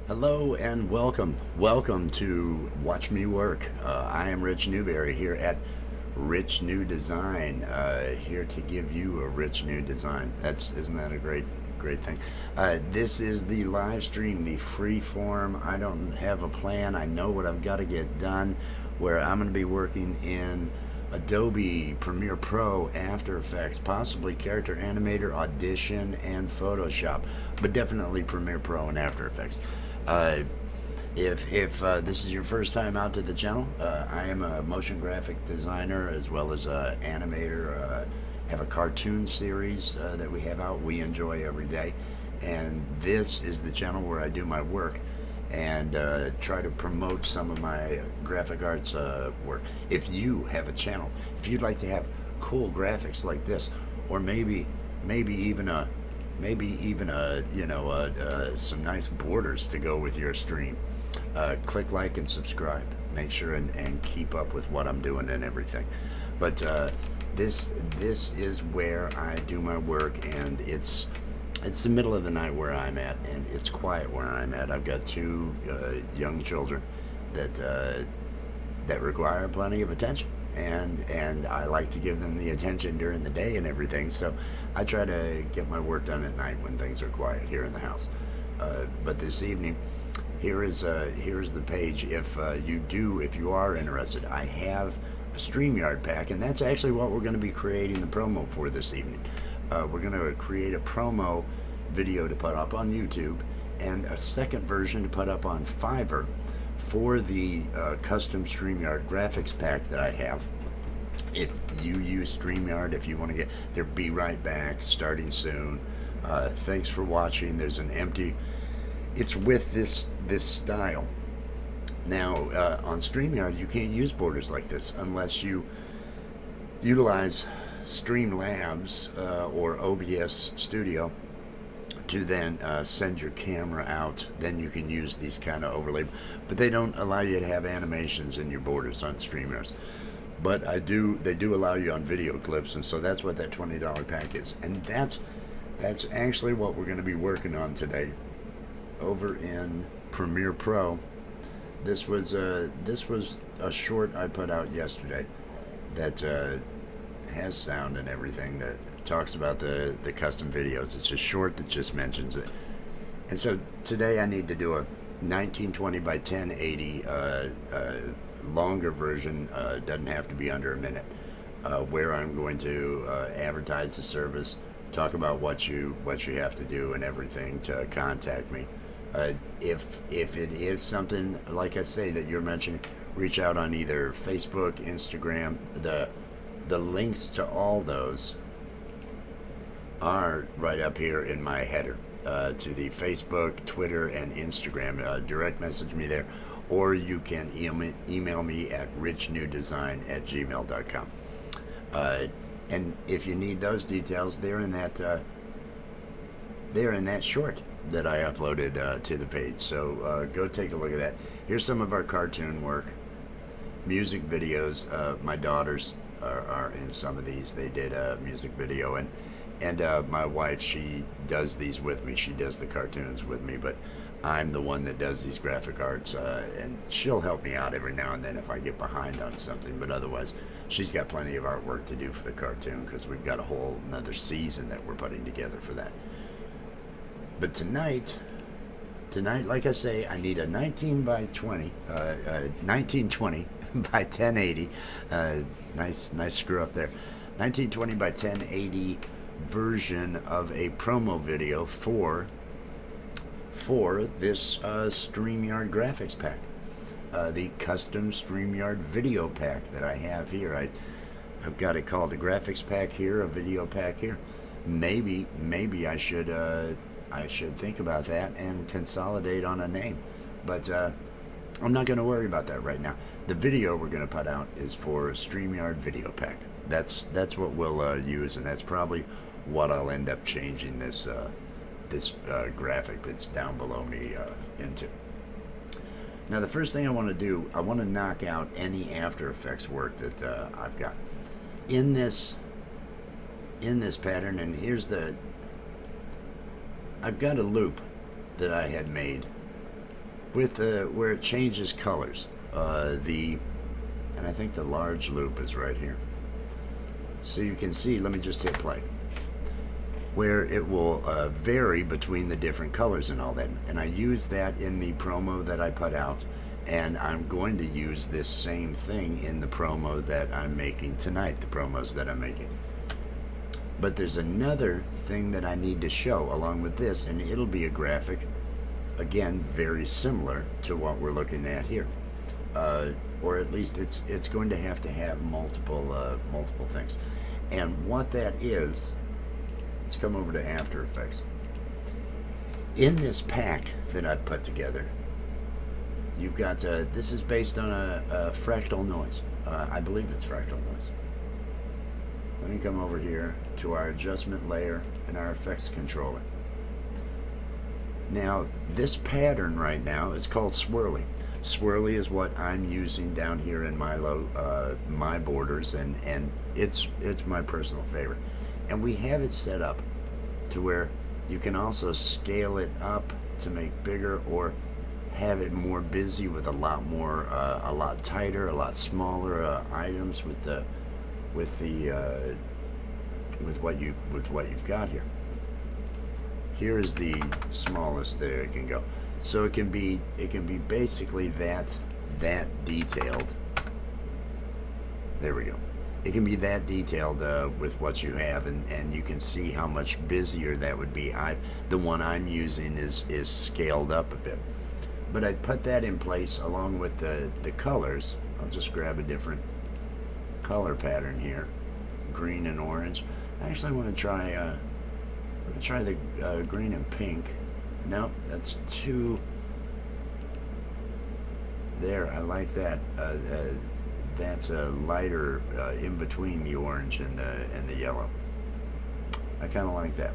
Hello and welcome to Watch Me Work. I am Rich Newberry here at Rich New Design, here to give you a rich new design. Isn't that a great thing? This is the live stream, the free form. I don't have a plan. I know what I've got to get done, where I'm going to be working in Adobe Premiere Pro, After Effects, possibly Character Animator, Audition, and Photoshop, but definitely Premiere Pro and After Effects. If this is your first time out to the channel, I am a motion graphic designer as well as an animator. Have a cartoon series that we have out, we enjoy every day, and this is the channel where I do my work and try to promote some of my graphic arts work. If you have a channel, if you'd like to have cool graphics like this, or maybe even some nice borders to go with your stream, click like and subscribe. Make sure and keep up with what I'm doing and everything. But this is where I do my work, and it's the middle of the night where I'm at, and it's quiet where I'm at. I've got two young children that require plenty of attention, and I like to give them the attention during the day and everything. So I try to get my work done at night when things are quiet here in the house. But this evening, here's the page. If you are interested, I have a StreamYard pack, and that's actually what we're going to be creating the promo for this evening. We're going to create a promo video to put up on YouTube and a second version to put up on Fiverr for the custom StreamYard graphics pack that I have. If you use StreamYard, if you want to get there, be right back, starting soon. Thanks for watching. There's an empty, it's with this style. Now, on StreamYard, you can't use borders like this unless you utilize Streamlabs or OBS Studio to then send your camera out. Then you can use these kind of overlay, but they don't allow you to have animations in your borders on StreamYard. But they do allow you on video clips, and so that's what that $20 pack is, and that's actually what we're going to be working on today over in Premiere Pro. This was a short I put out yesterday that has sound and everything, that talks about the custom videos. It's a short that just mentions it. And so today I need to do a 1920 by 1080 longer version, doesn't have to be under a minute, where I'm going to advertise the service, talk about what you have to do and everything to contact me. If it is something, like I say, that you're mentioning, reach out on either Facebook, Instagram. The links to all those are right up here in my header, to the Facebook, Twitter, and Instagram. Direct message me there, or you can email me at richnewdesign@gmail.com. And if you need those details, they're in that short that I uploaded to the page. So go take a look at that. Here's some of our cartoon work, music videos. My daughters are in some of these. They did a music video, and my wife, she does these with me. She does the cartoons with me, but I'm the one that does these graphic arts, and she'll help me out every now and then if I get behind on something. But otherwise, she's got plenty of artwork to do for the cartoon, because we've got a whole another season that we're putting together for that. But tonight, like I say, I need a 1920 by 1080. Nice screw up there. 1920 by 1080 version of a promo video for this StreamYard graphics pack, the custom StreamYard video pack that I have here. I've got it called a graphics pack here, a video pack here. Maybe I should think about that and consolidate on a name, but I'm not going to worry about that right now. The video we're going to put out is for StreamYard video pack. That's what we'll use, and that's probably what I'll end up changing this graphic that's down below me into. Now, the first thing I want to do, I want to knock out any After Effects work that I've got in this pattern. And I've got a loop that I had made with where it changes colors. And I think the large loop is right here. So you can see, let me just hit play, where it will vary between the different colors and all that. And I use that in the promo that I put out, and I'm going to use this same thing in the promo that I'm making tonight, the promos that I'm making. But there's another thing that I need to show along with this, and it'll be a graphic, again, very similar to what we're looking at here. Or at least it's going to have multiple things. And what that is, let's come over to After Effects. In this pack that I've put together, you've got, this is based on a fractal noise. I believe it's fractal noise. Let me come over here to our adjustment layer and our effects controller. Now, this pattern right now is called swirly. Swirly is what I'm using down here in my my borders, and it's my personal favorite. And we have it set up to where you can also scale it up to make bigger, or have it more busy with a lot more, a lot tighter, a lot smaller items with what you've got here. Here is the smallest that it can go. So it can be basically that detailed. There we go. It can be that detailed with what you have, and you can see how much busier that would be. The one I'm using is scaled up a bit, but I put that in place along with the colors. I'll just grab a different color pattern here, green and orange. I actually want to try the green and pink. No, that's too. There, I like that. That's a lighter in between the orange and the yellow. I kind of like that.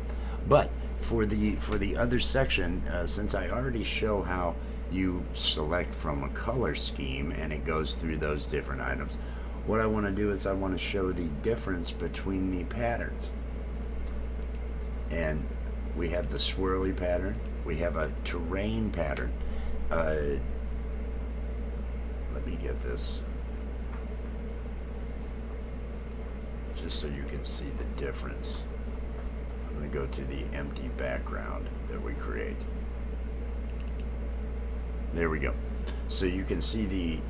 But for the other section, since I already show how you select from a color scheme and it goes through those different items, what I want to do is I want to show the difference between the patterns. And we have the swirly pattern. We have a terrain pattern. Let me get this, just so you can see the difference. I'm going to go to the empty background that we create. There we go. So you can see the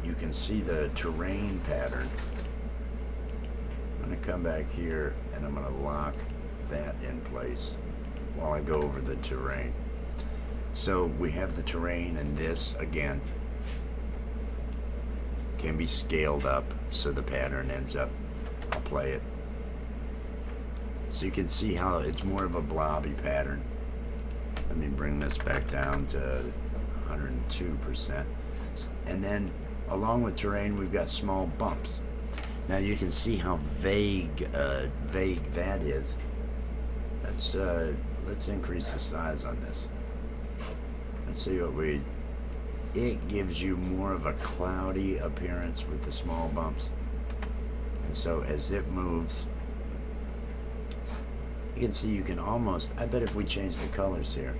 terrain pattern. I'm going to come back here and I'm going to lock that in place while I go over the terrain. So we have the terrain, and this again can be scaled up so the pattern ends up. I'll play it so you can see how it's more of a blobby pattern. Let me bring this back down to 102%. And then along with terrain, we've got small bumps. Now you can see how vague that is. Let's increase the size on this. Let's see what it gives you more of a cloudy appearance with the small bumps. And so as it moves, you can see you can almost, I bet if we change the colors here,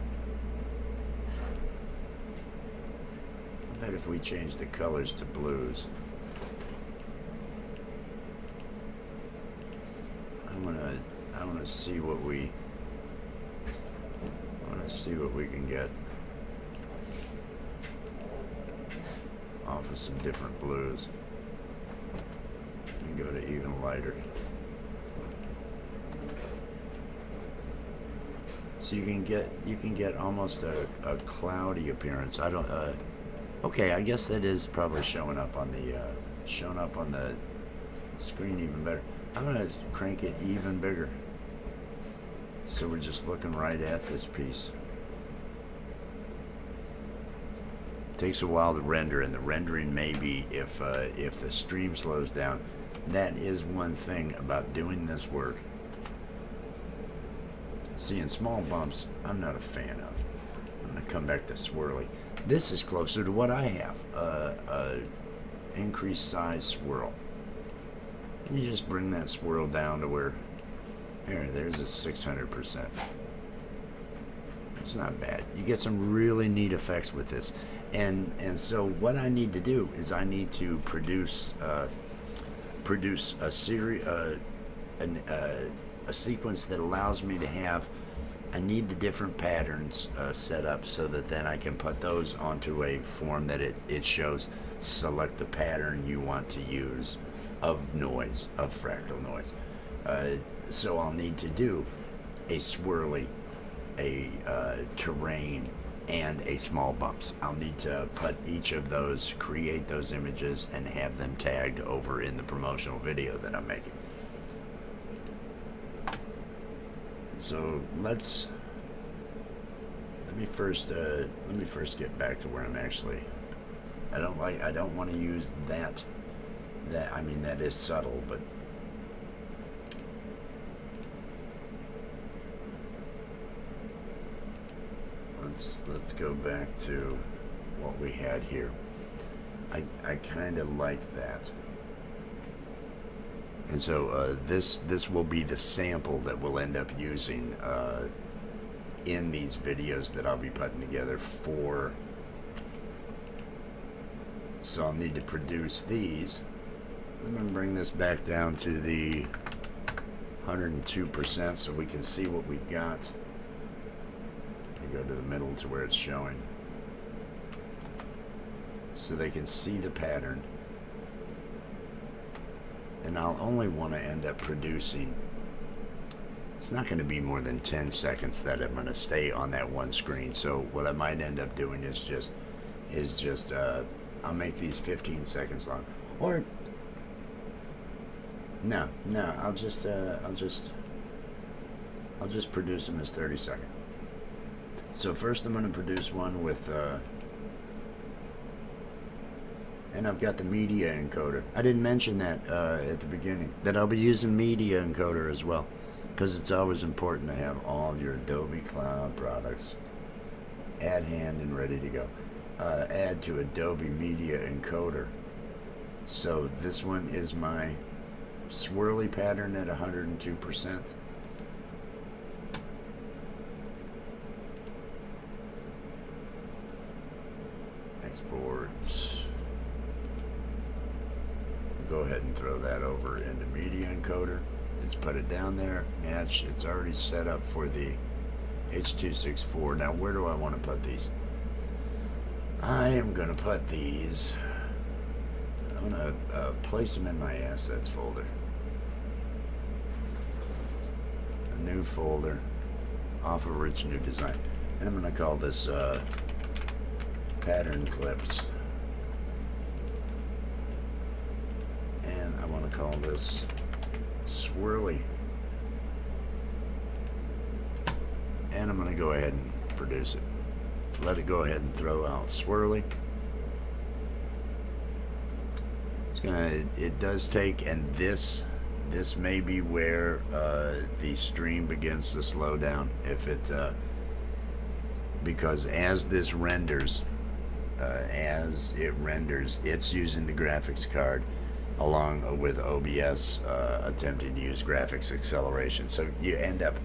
I bet if we change the colors to blues, I want to see what we can get off of some different blues. And go to even lighter. So you can get almost a cloudy appearance. I don't. Okay, I guess that is probably showing up on the screen even better. I'm gonna crank it even bigger, so we're just looking right at this piece. It takes a while to render, and the rendering may be if the stream slows down. That is one thing about doing this work. Seeing small bumps, I'm not a fan of. I'm gonna come back to swirly. This is closer to what I have. Increased size swirl. You just bring that swirl down to where, there's a 600%. It's not bad. You get some really neat effects with this. And so what I need to do is I need to produce a series a sequence that allows me to have. I need the different patterns set up so that then I can put those onto a form that it shows. Select the pattern you want to use of noise, of fractal noise. So I'll need to do a swirly, a terrain, and a small bumps. I'll need to put each of those, create those images, and have them tagged over in the promotional video that I'm making. So let me first get back to where I'm actually. I don't want to use that. I mean, that is subtle, but let's go back to what we had here. I kind of like that. And so this will be the sample that we'll end up using in these videos that I'll be putting together for. So I'll need to produce these. I'm going to bring this back down to the 102% so we can see what we've got. I go to the middle to where it's showing, so they can see the pattern. And I'll only want to end up producing, it's not going to be more than 10 seconds that I'm going to stay on that one screen. So what I might end up doing is just I'll make these 15 seconds long, or no, I'll just produce them as 30 seconds. So first I'm going to produce one with and I've got the media encoder. I didn't mention that at the beginning, that I'll be using media encoder as well, because it's always important to have all your Adobe Cloud products at hand and ready to go. Add to Adobe Media Encoder. So this one is my swirly pattern at 102%. Export. Go ahead and throw that over into Media Encoder. Let's put it down there. Match. It's already set up for the H.264. Now where do I want to put these? I am going to put these, I'm going to place them in my assets folder. A new folder, off of Rich New Design. And I'm going to call this pattern clips. And I want to call this swirly. And I'm going to go ahead and produce it. Let it go ahead and throw out swirly. It does take, and this may be where the stream begins to slow down, if it because as this renders, it's using the graphics card along with OBS attempting to use graphics acceleration. So you end up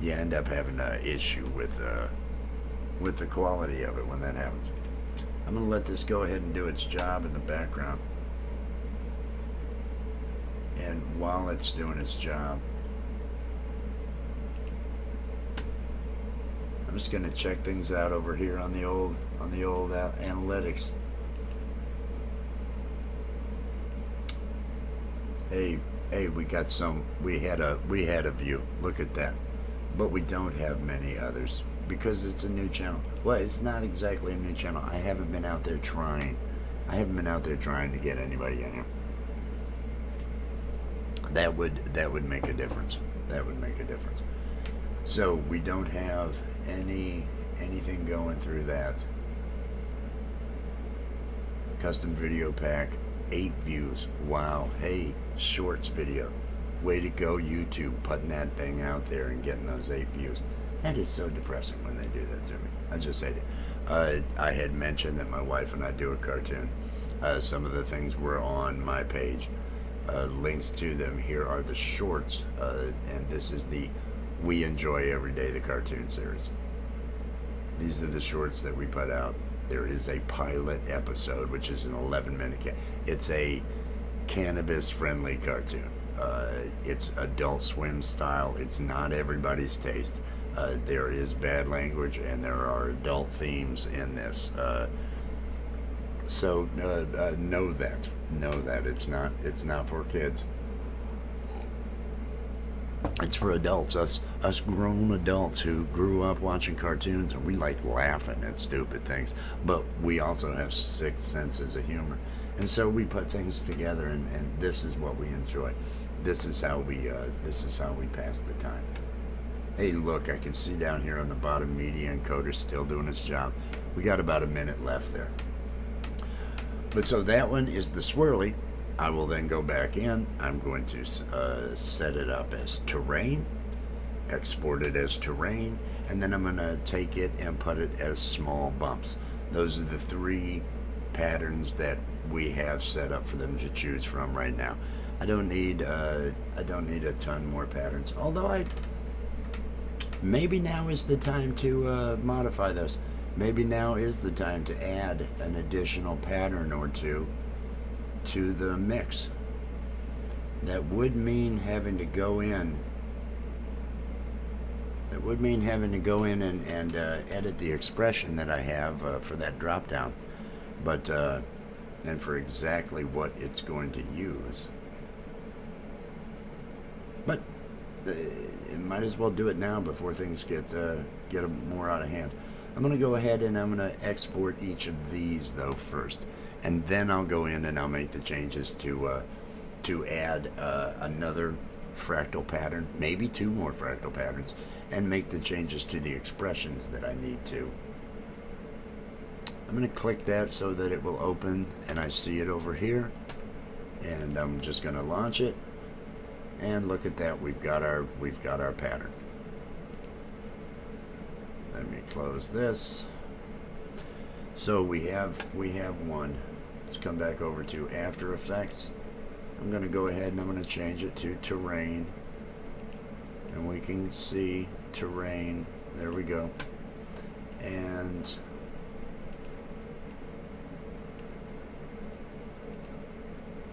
having an issue with the quality of it when that happens. I'm going to let this go ahead and do its job in the background. And while it's doing its job, I'm just going to check things out over here on the old analytics. Hey, we had a view. Look at that. But we don't have many others because it's a new channel. Well, it's not exactly a new channel. I haven't been out there trying to get anybody in here. That would make a difference. That would make a difference. So we don't have anything going through that. Custom video pack, 8 views. Wow. Hey, shorts video. Way to go, YouTube, putting that thing out there and getting those 8 views. That is so depressing when they do that to me. I just hate it. I had mentioned that my wife and I do a cartoon. Some of the things were on my page. Links to them here are the shorts, and this is the We Enjoy Every Day, the cartoon series. These are the shorts that we put out. there is a pilot episode, which is an 11-minute. It's a cannabis-friendly cartoon. It's Adult Swim style. It's not everybody's taste. There is bad language and there are adult themes in this. So know that it's not for kids. It's for adults, us grown adults who grew up watching cartoons, and we like laughing at stupid things, but we also have six senses of humor, and so we put things together, and this is what we enjoy. This is how we pass the time. Hey, look, I can see down here on the bottom, media encoder still doing its job. We got about a minute left there. But so that one is the swirly. I will then go back in. I'm going to set it up as terrain, export it as terrain, and then I'm going to take it and put it as small bumps. Those are the three patterns that we have set up for them to choose from right now. I don't need a ton more patterns. Although maybe now is the time to modify those. Maybe now is the time to add an additional pattern or two to the mix. That would mean having to go in. And edit the expression that I have for that drop down, but and for exactly what it's going to use. But it might as well do it now before things get more out of hand. I'm going to go ahead and I'm going to export each of these though first, and then I'll go in and I'll make the changes to add another fractal pattern, maybe two more fractal patterns, and make the changes to the expressions that I need to. I'm going to click that so that it will open and I see it over here, and I'm just going to launch it, and look at that, we've got our pattern. Let me close this. So we have one. Let's come back over to After Effects. I'm going to go ahead and I'm going to change it to terrain, and we can see terrain. There we go. And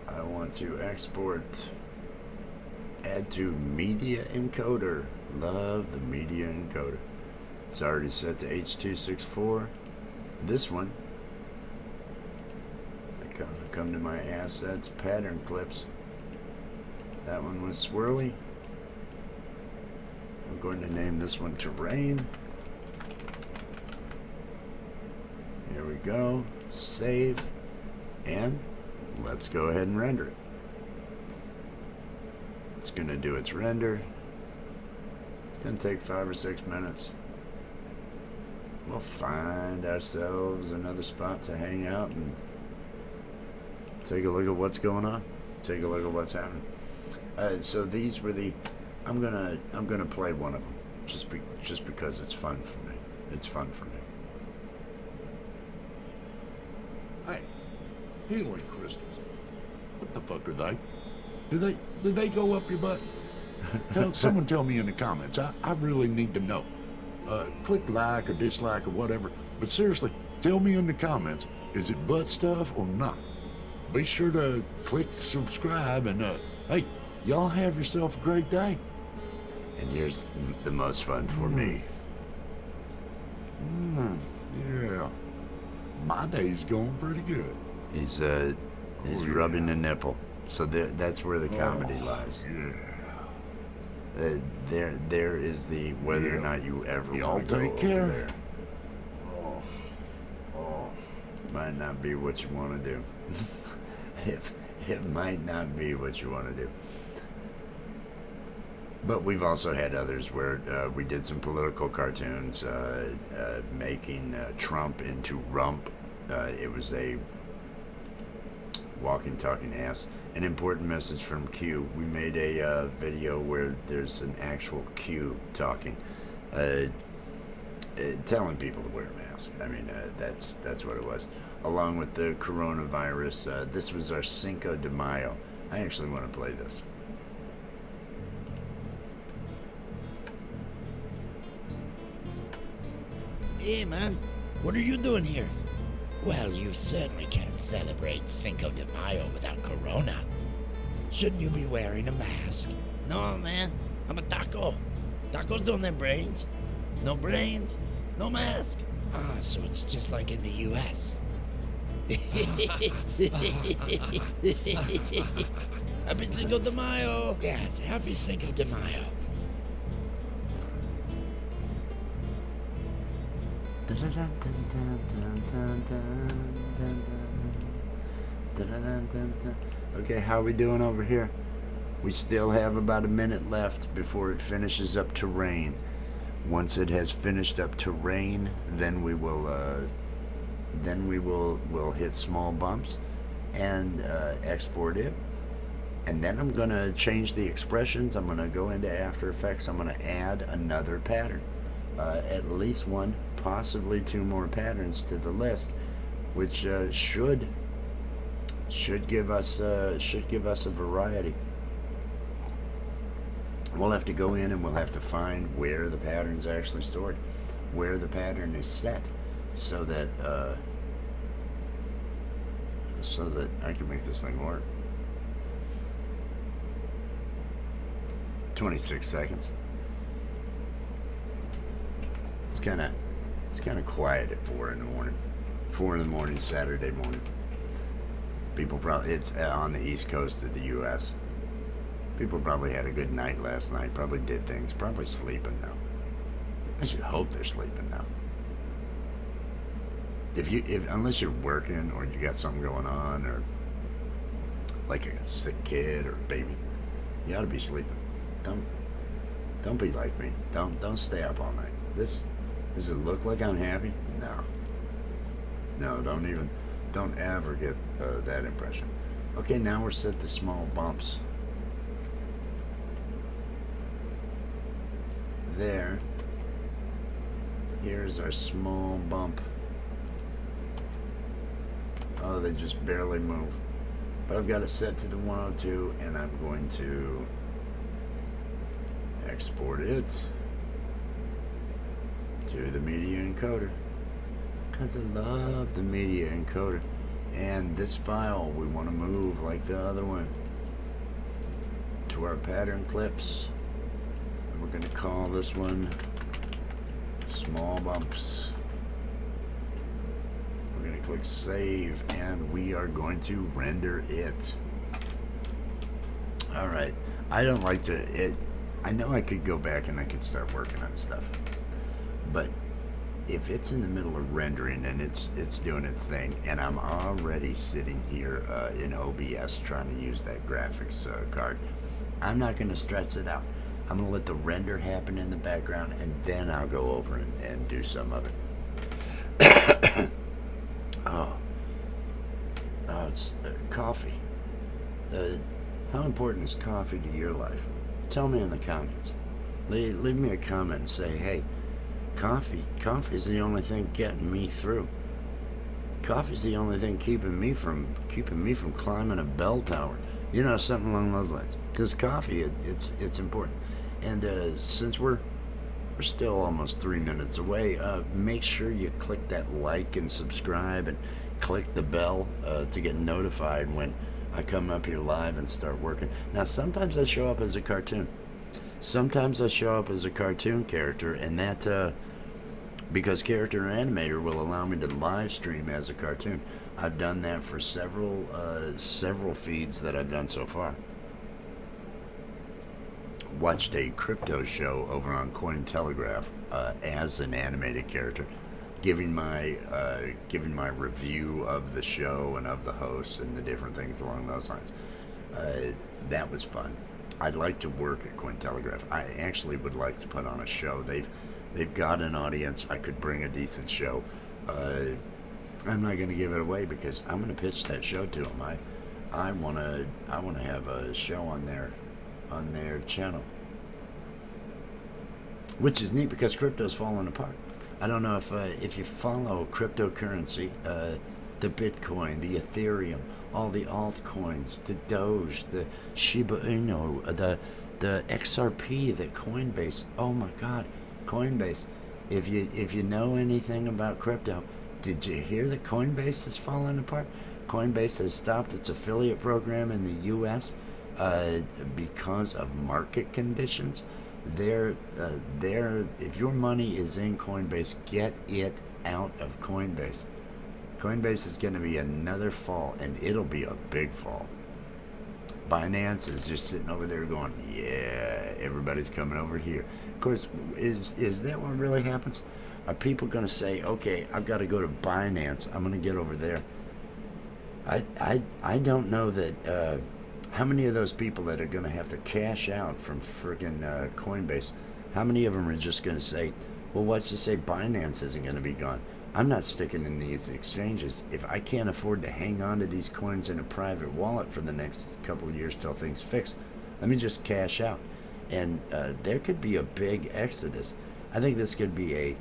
I want to export, add to media encoder. Love the media encoder. It's already set to H.264. This one, I come to my assets, pattern clips. That one was swirly. I'm going to name this one terrain. Here we go. Save. And let's go ahead and render it. It's going to do its render. It's going to take 5 or 6 minutes. We'll find ourselves another spot to hang out and take a look at what's going on. Take a look at what's happening. So these were the. I'm gonna play one of them just because it's fun for me. It's fun for me. Hey, healing crystals. What the fuck are they? Do they go up your butt? Someone tell me in the comments. I really need to know. Click like or dislike or whatever. But seriously, tell me in the comments, is it butt stuff or not? Be sure to click subscribe, and hey, y'all have yourself a great day. And here's the most fun for me. Yeah. My day's going pretty good. He's rubbing the nipple. So that's where the comedy lies. Yeah. There is the whether or not you ever want to go take over care. there. Might not be what you want to do. It might not be what you want to do. But we've also had others where we did some political cartoons, making Trump into Rump. It was a walking, talking ass. An important message from Q. We made a video where there's an actual Q talking, telling people to wear a mask. I mean, that's what it was. Along with the coronavirus, this was our Cinco de Mayo. I actually want to play this. Hey man, what are you doing here? Well, you certainly can't celebrate Cinco de Mayo without Corona. Shouldn't you be wearing a mask? No, man. I'm a taco. Tacos don't have brains. No brains, no mask. Ah, so it's just like in the U.S. Happy Cinco de Mayo. Yes, happy Cinco de Mayo. Okay, how we doing over here? We still have about a minute left before it finishes up to rain. Once it has finished up to rain, then we'll hit small bumps and export it. And then I'm gonna change the expressions. I'm gonna go into After Effects. I'm gonna add another pattern, at least one, possibly two more patterns to the list, which should give us a variety. We'll have to go in and we'll have to find where the pattern's actually stored, where the pattern is set, so that I can make this thing work. 26 seconds. It's kind of quiet at 4 in the morning. 4 in the morning, Saturday morning. People probably, it's on the East Coast of the U.S. People probably had a good night last night. Probably did things. Probably sleeping now. I should hope they're sleeping now. Unless you're working or you got something going on, or like a sick kid or a baby, you ought to be sleeping. Don't be like me. Don't stay up all night. Does it look like I'm happy? No, don't ever get that impression. Okay, now we're set to small bumps. There. Here's our small bump. Oh, they just barely move. But I've got it set to the 102, and I'm going to export it to the media encoder, because I love the media encoder. And this file we want to move like the other one to our pattern clips. We're going to call this one small bumps. We're going to click save, and we are going to render it. Alright, I don't like to, I know I could go back and I could start working on stuff, but if it's in the middle of rendering and it's doing its thing, and I'm already sitting here in OBS trying to use that graphics card, I'm not going to stress it out. I'm going to let the render happen in the background, and then I'll go over and do some of it. Oh, it's coffee. How important is coffee to your life? Tell me in the comments. Leave me a comment and say, hey, coffee is the only thing getting me through. Coffee's the only thing keeping me from climbing a bell tower. You know, something along those lines. Because coffee, it's important. And since we're still almost 3 minutes away, make sure you click that like and subscribe and click the bell to get notified when I come up here live and start working. Now, sometimes I show up as a cartoon. Sometimes I show up as a cartoon character, and that because Character Animator will allow me to live stream as a cartoon. I've done that for several feeds that I've done so far. Watched a crypto show over on Cointelegraph as an animated character, giving my review of the show and of the hosts and the different things along those lines. That was fun. I'd like to work at Cointelegraph. I actually would like to put on a show. They've got an audience. I could bring a decent show. I'm not going to give it away because I'm going to pitch that show to them. I want to have a show on their channel, which is neat because crypto's falling apart. I don't know if you follow cryptocurrency, the Bitcoin, the Ethereum, all the altcoins, the Doge, the Shiba Inu, the XRP, the Coinbase. Oh my God, Coinbase! If you know anything about crypto, Did you hear that Coinbase is falling apart? Coinbase has stopped its affiliate program in the U.S. Because of market conditions. If your money is in Coinbase, get it out of Coinbase. Coinbase is going to be another fall, and it'll be a big fall. Binance is just sitting over there going, yeah, everybody's coming over here. Of course, is that what really happens? Are people going to say, okay, I've got to go to Binance, I'm going to get over there? I don't know that, how many of those people that are going to have to cash out from friggin' Coinbase, how many of them are just going to say, well, what's to say Binance isn't going to be gone? I'm not sticking in these exchanges. If I can't afford to hang on to these coins in a private wallet for the next couple of years till things fix, let me just cash out. And there could be a big exodus. I think this could be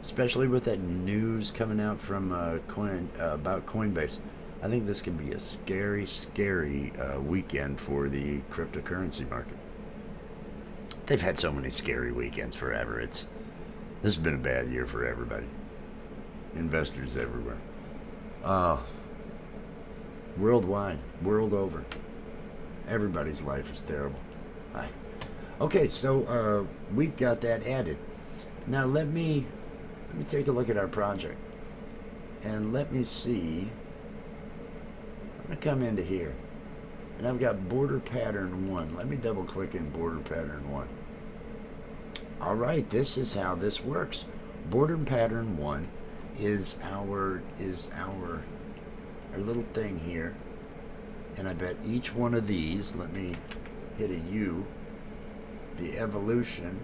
especially with that news coming out from about Coinbase, I think this could be a scary, scary weekend for the cryptocurrency market. They've had so many scary weekends forever. This has been a bad year for everybody. Investors everywhere. Worldwide, world over. Everybody's life is terrible. Okay, so we've got that added. Now let me take a look at our project. And let me see. I'm going to come into here. And I've got border pattern 1. Let me double click in border pattern 1. All right, this is how this works. Border pattern 1 is our little thing here, and I bet each one of these, let me hit a U, the evolution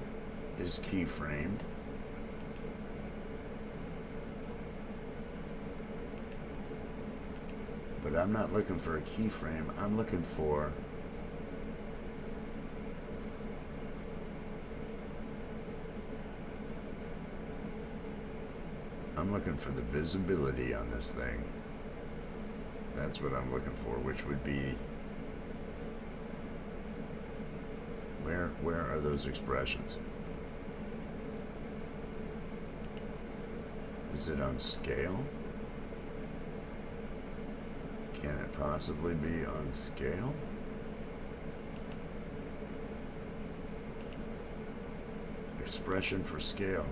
is keyframed. But I'm not looking for a keyframe, I'm looking for the visibility on this thing. That's what I'm looking for, which would be, where are those expressions? Is it on scale? Can it possibly be on scale? Expression for scale.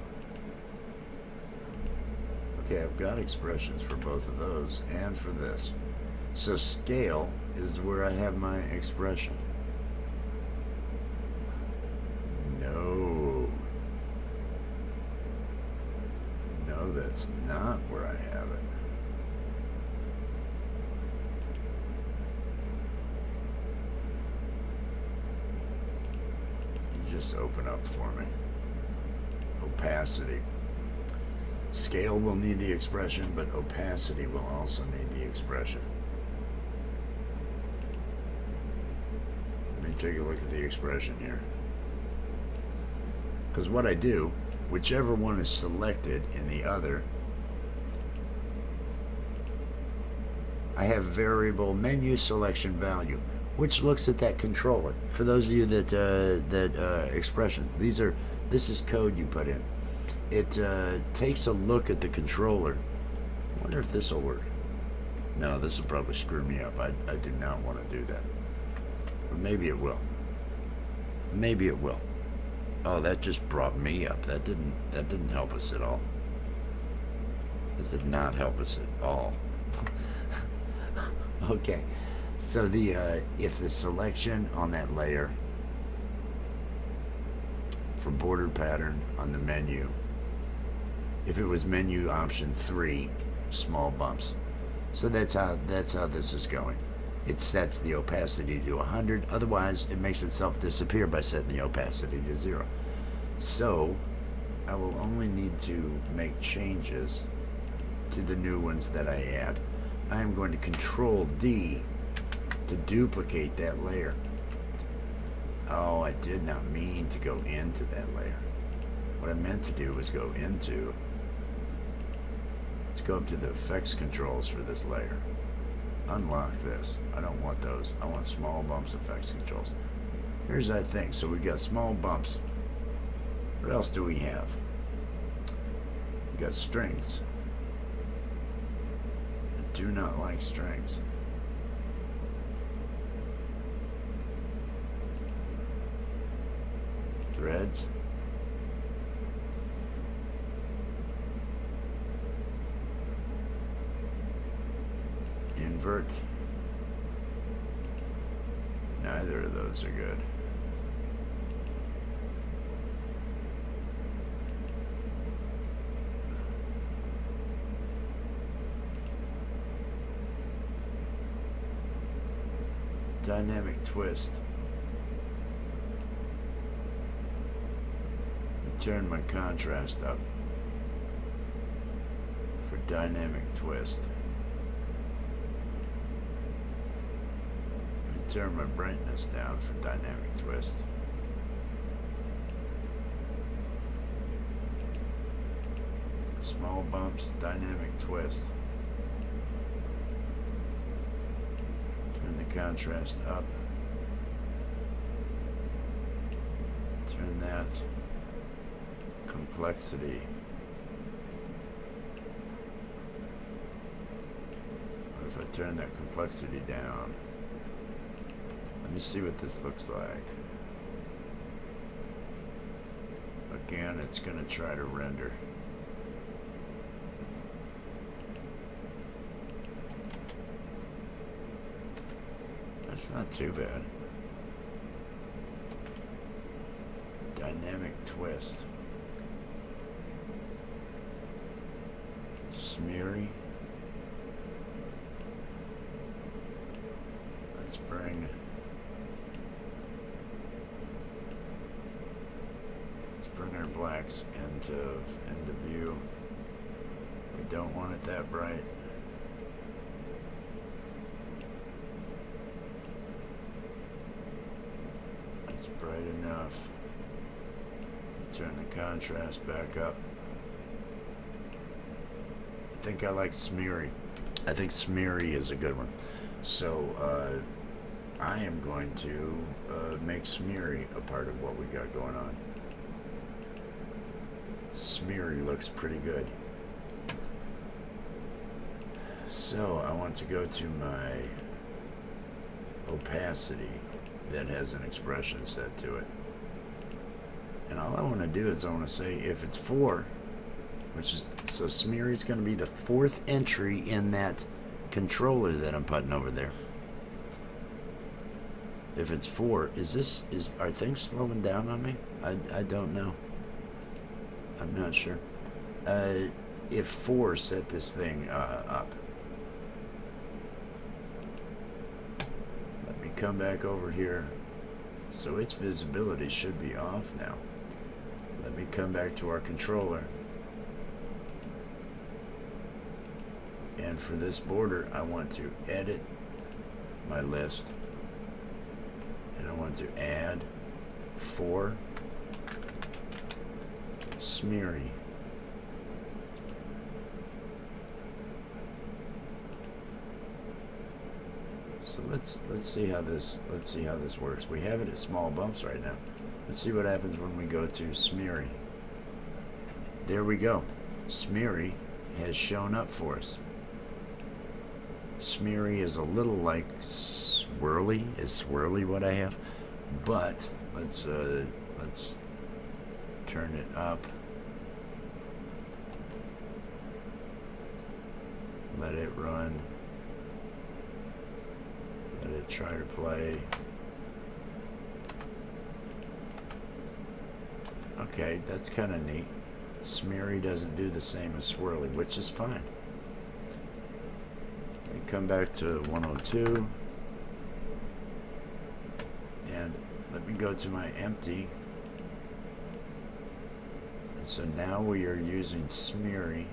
Okay, I've got expressions for both of those and for this. So scale is where I have my expression. No, that's not where I have it. You just open up for me. Opacity. Scale will need the expression, but opacity will also need the expression. Let me take a look at the expression here. Because what I do, whichever one is selected in the other, I have variable menu selection value, which looks at that controller. For those of you that expressions, this is code you put in. It takes a look at the controller. I wonder if this will work. No, this will probably screw me up. I do not want to do that. But maybe it will. Maybe it will. Oh, that just brought me up. That didn't help us at all. That did not help us at all. Okay. So if the selection on that layer for border pattern on the menu, if it was menu option 3, small bumps. So that's how this is going. It sets the opacity to 100. Otherwise, it makes itself disappear by setting the opacity to 0. So I will only need to make changes to the new ones that I add. I am going to Control D to duplicate that layer. Oh, I did not mean to go into that layer. What I meant to do was go into, let's go up to the effects controls for this layer. Unlock this. I don't want those. I want small bumps effects controls. Here's that thing. So we've got small bumps. What else do we have? We've got strings. do not like strings. Threads. Invert. Neither of those are good. Dynamic twist. Turn my contrast up for dynamic twist. Turn my brightness down for dynamic twist. Small bumps, dynamic twist. Turn the contrast up. Turn that complexity. What if I turn that complexity down? Let me see what this looks like. Again, it's going to try to render. That's not too bad. Dynamic twist. Smeary. Let's bring our blacks into view. We don't want it that bright. It's bright enough. Turn the contrast back up. I think I like smeary. I think smeary is a good one. So I am going to make smeary a part of what we got going on. Smeary looks pretty good. So I want to go to my opacity that has an expression set to it. And all I want to do is I want to say if it's 4, which is, so smeary is going to be the 4th entry in that controller that I'm putting over there. If it's 4, are things slowing down on me? I don't know. I'm not sure. If 4, set this thing up. Let me come back over here. So its visibility should be off now. Let me come back to our controller. And for this border, I want to edit my list. And I want to add 4. Smeary. So let's see how this works. We have it at small bumps right now. Let's see what happens when we go to smeary. There we go. Smeary has shown up for us. Smeary is a little like swirly. Is swirly what I have? But let's turn it up. Let it run. Let it try to play. Okay, that's kind of neat. Smeary doesn't do the same as swirly, which is fine. We come back to 102. And let me go to my empty. So now we are using smeary.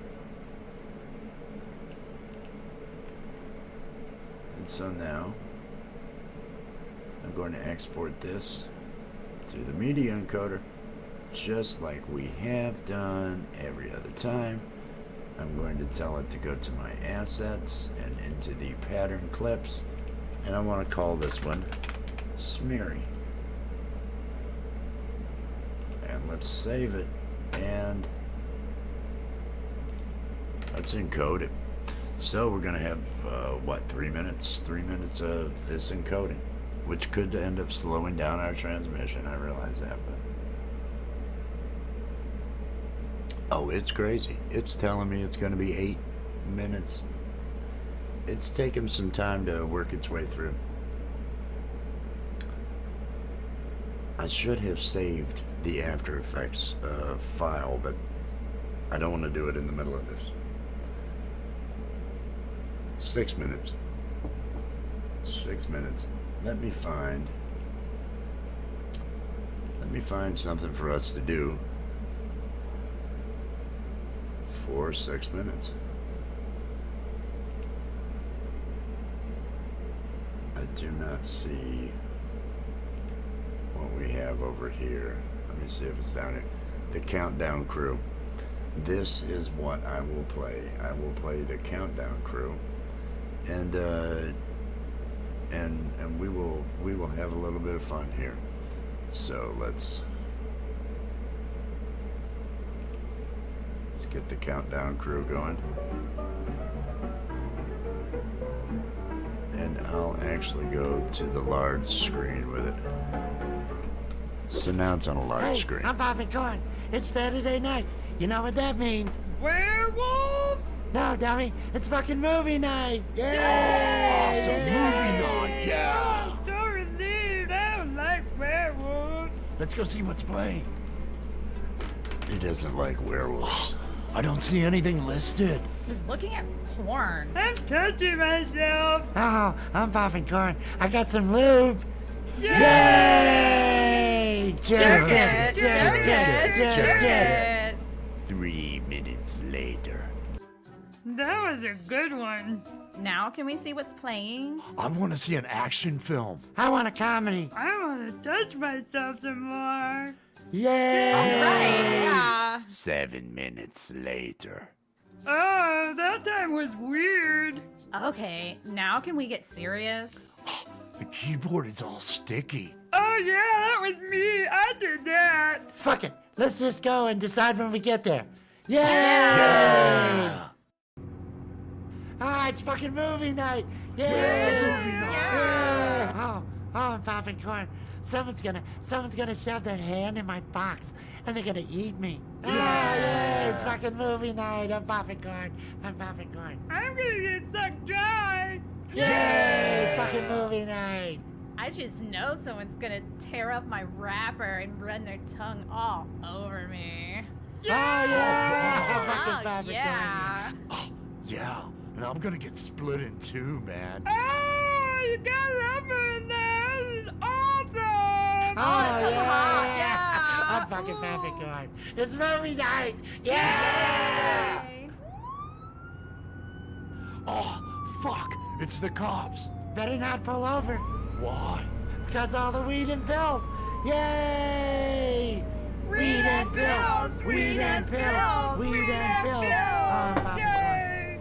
And so now I'm going to export this to the media encoder just like we have done every other time. I'm going to tell it to go to my assets and into the pattern clips, and I want to call this one smeary. And let's save it. And let's encode it. So we're gonna have what, 3 minutes? 3 minutes of this encoding, which could end up slowing down our transmission. I realize that, but oh, it's crazy. It's telling me it's gonna be 8 minutes. It's taken some time to work its way through. I should have saved the After Effects file, but I don't want to do it in the middle of this. 6 minutes. 6 minutes. Let me find something for us to do for 6 minutes. I do not see what we have over here. Let me see if it's down here. The Countdown Crew. This is what I will play. I will play the Countdown Crew, and we will have a little bit of fun here. So let's get the Countdown Crew going, and I'll actually go to the large screen with it. So now it's on a large screen. I'm popping corn. It's Saturday night. You know what that means? Werewolves? No, dummy. It's fucking movie night. Yeah! Awesome movie night. Yeah. I'm so relieved. I don't like werewolves. Let's go see what's playing. He doesn't like werewolves. I don't see anything listed. He's looking at porn. I'm touching myself. Oh, I'm popping corn. I got some lube. Yay! Jerk it! Jerk it! Jerk it! 3 minutes later. That was a good one. Now can we see what's playing? I want to see an action film. I want a comedy. I want to touch myself some more. Yay! Right, yeah. 7 minutes later. Oh, that time was weird. Okay, now can we get serious? The keyboard is all sticky. Oh, yeah, that was me. I did that. Fuck it. Let's just go and decide when we get there. Yay! Yeah. Ah, it's fucking movie night. Yay! Yeah. Oh, I'm popping corn. Someone's gonna shove their hand in my box and they're gonna eat me. Yeah, it's fucking movie night. I'm popping corn. I'm popping corn. I'm going to get sucked dry. Yay! It's fucking movie night. I just know someone's gonna tear up my wrapper and run their tongue all over me. Oh yeah! I'm fucking Oh, popping yeah. Oh, yeah. And I'm gonna get split in two, man. Oh, you got lumber in there. This is awesome. Oh so yeah! hot, yeah. I'm fucking popping corn. It's movie night. Yeah! Yay. Oh, fuck. It's the cops. Better not pull over. Why? Because all the weed and pills. Yay! Weed and pills. Weed and pills. Weed and pills. Oh, I'm popping corn. Yay.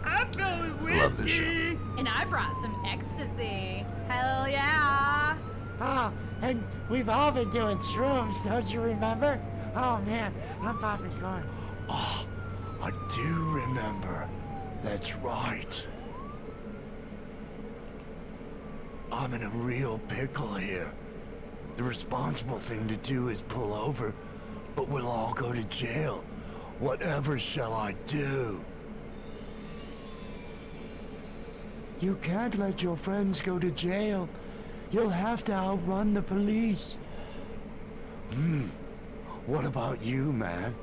I feel whiskey. Love this show. And I brought some ecstasy. Hell yeah. Oh, and we've all been doing shrooms, don't you remember? Oh man, I'm popping corn. Oh, I do remember. That's right. I'm in a real pickle here. The responsible thing to do is pull over, but we'll all go to jail. Whatever shall I do? You can't let your friends go to jail. You'll have to outrun the police. What about you, man?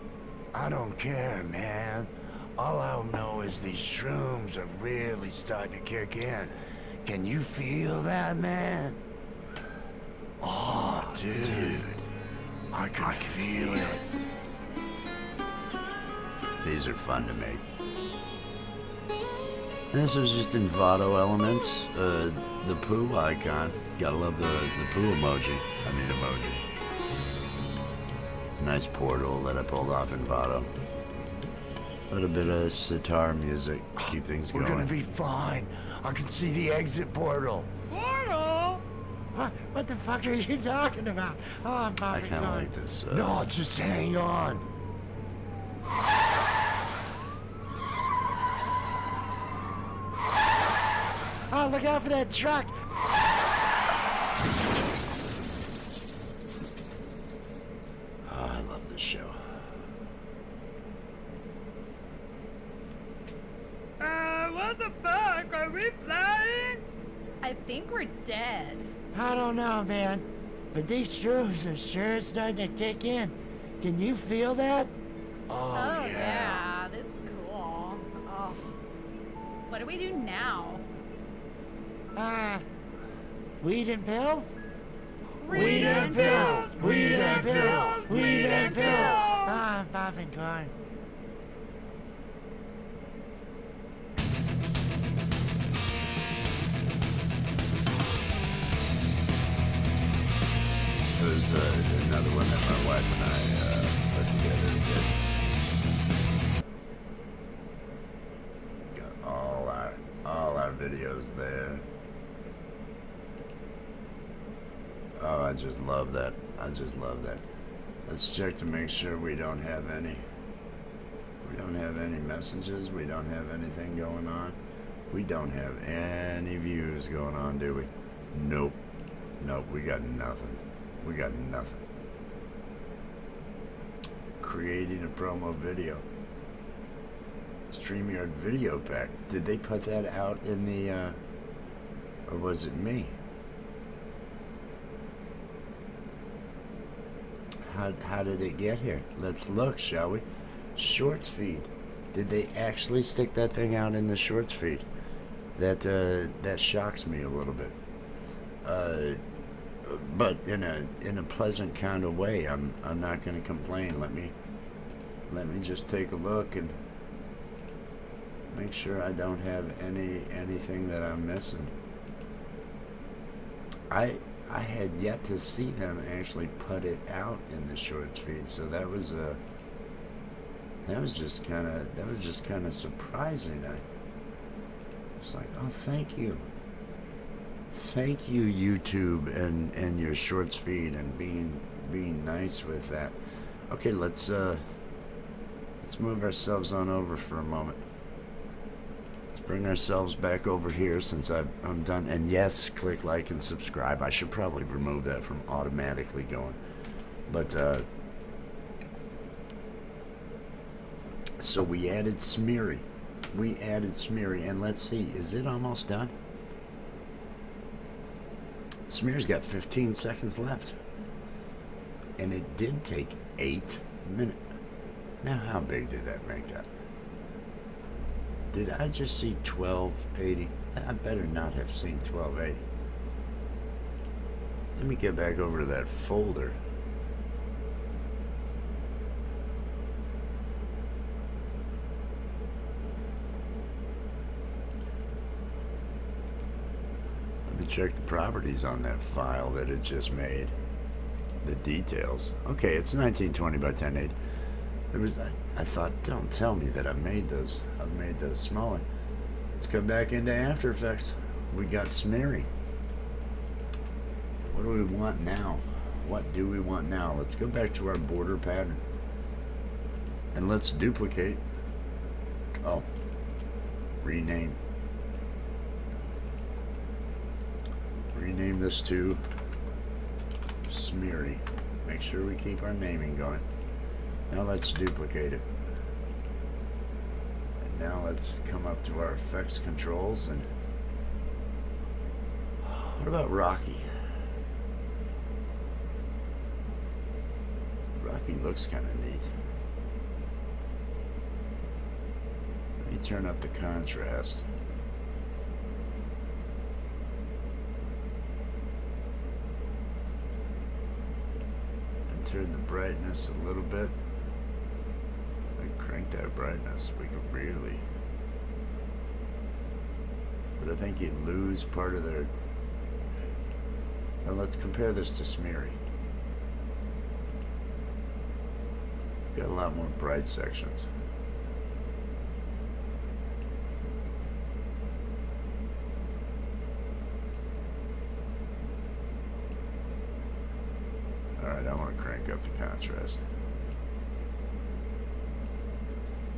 I don't care, man. All I know is these shrooms are really starting to kick in. Can you feel that, man? Oh, dude. I can feel it. These are fun to make. And this is just Envato elements. The poo icon. Gotta love the poo emoji. Emoji. Nice portal that I pulled off Envato. A little bit of sitar music. Keep things We're going. gonna be fine. I can see the exit portal. Portal. What the fuck are you talking about? Oh, I'm I popping kind of corn. like this. No, just hang on. Oh, look out for that truck. Oh, I love this show. What the fuck? Are we flying? I think we're dead. I don't know, man. But these shrooms are sure starting to kick in. Can you feel that? Oh yeah, this is cool. Oh. What do we do now? Weed and pills? Weed and pills! Weed and pills! Weed and pills! pills! I'm popping corn. There's another one that my wife and I put together. Got all our videos there. Oh, I just love that. I just love that. Let's check to make sure we don't have any. We don't have any messages. We don't have anything going on. We don't have any views going on, do we? Nope. Nope. We got nothing. We got nothing. Creating a promo video. StreamYard video pack. Did they put that out in the, or was it me? How did it get here? Let's look, shall we? Shorts feed. Did they actually stick that thing out in the shorts feed? That shocks me a little bit. But in a pleasant kind of way. I'm not going to complain. Let me just take a look and make sure I don't have anything that I'm missing. I had yet to see them actually put it out in the shorts feed, so that was just kind of surprising. I was like, oh, thank you, YouTube and your shorts feed and being nice with that. Okay, let's move ourselves on over for a moment. Let's bring ourselves back over here since I'm done. And yes, click like and subscribe. I should probably remove that from automatically going. But so we added Smeary. And let's see, is it almost done? Smear's got 15 seconds left. And it did take 8 minutes. Now, how big did that make that? Did I just see 1280? I better not have seen 1280. Let me get back over to that folder. Let me check the properties on that file that it just made. The details. Okay, it's 1920 by 1080. There was, I thought, don't tell me that I've made those smaller. Let's come back into After Effects. We got Smeary. What do we want now? What do we want now? Let's go back to our border pattern. And let's duplicate. Oh. Rename. Rename this to Smeary. Make sure we keep our naming going. Now let's duplicate it. And now let's come up to our effects controls and what about Rocky? Rocky looks kind of neat. Let me turn up the contrast. And turn the brightness a little bit. Crank that brightness. We could really, but I think you lose part of their. Now let's compare this to Smeary. Got a lot more bright sections. All right, I want to crank up the contrast.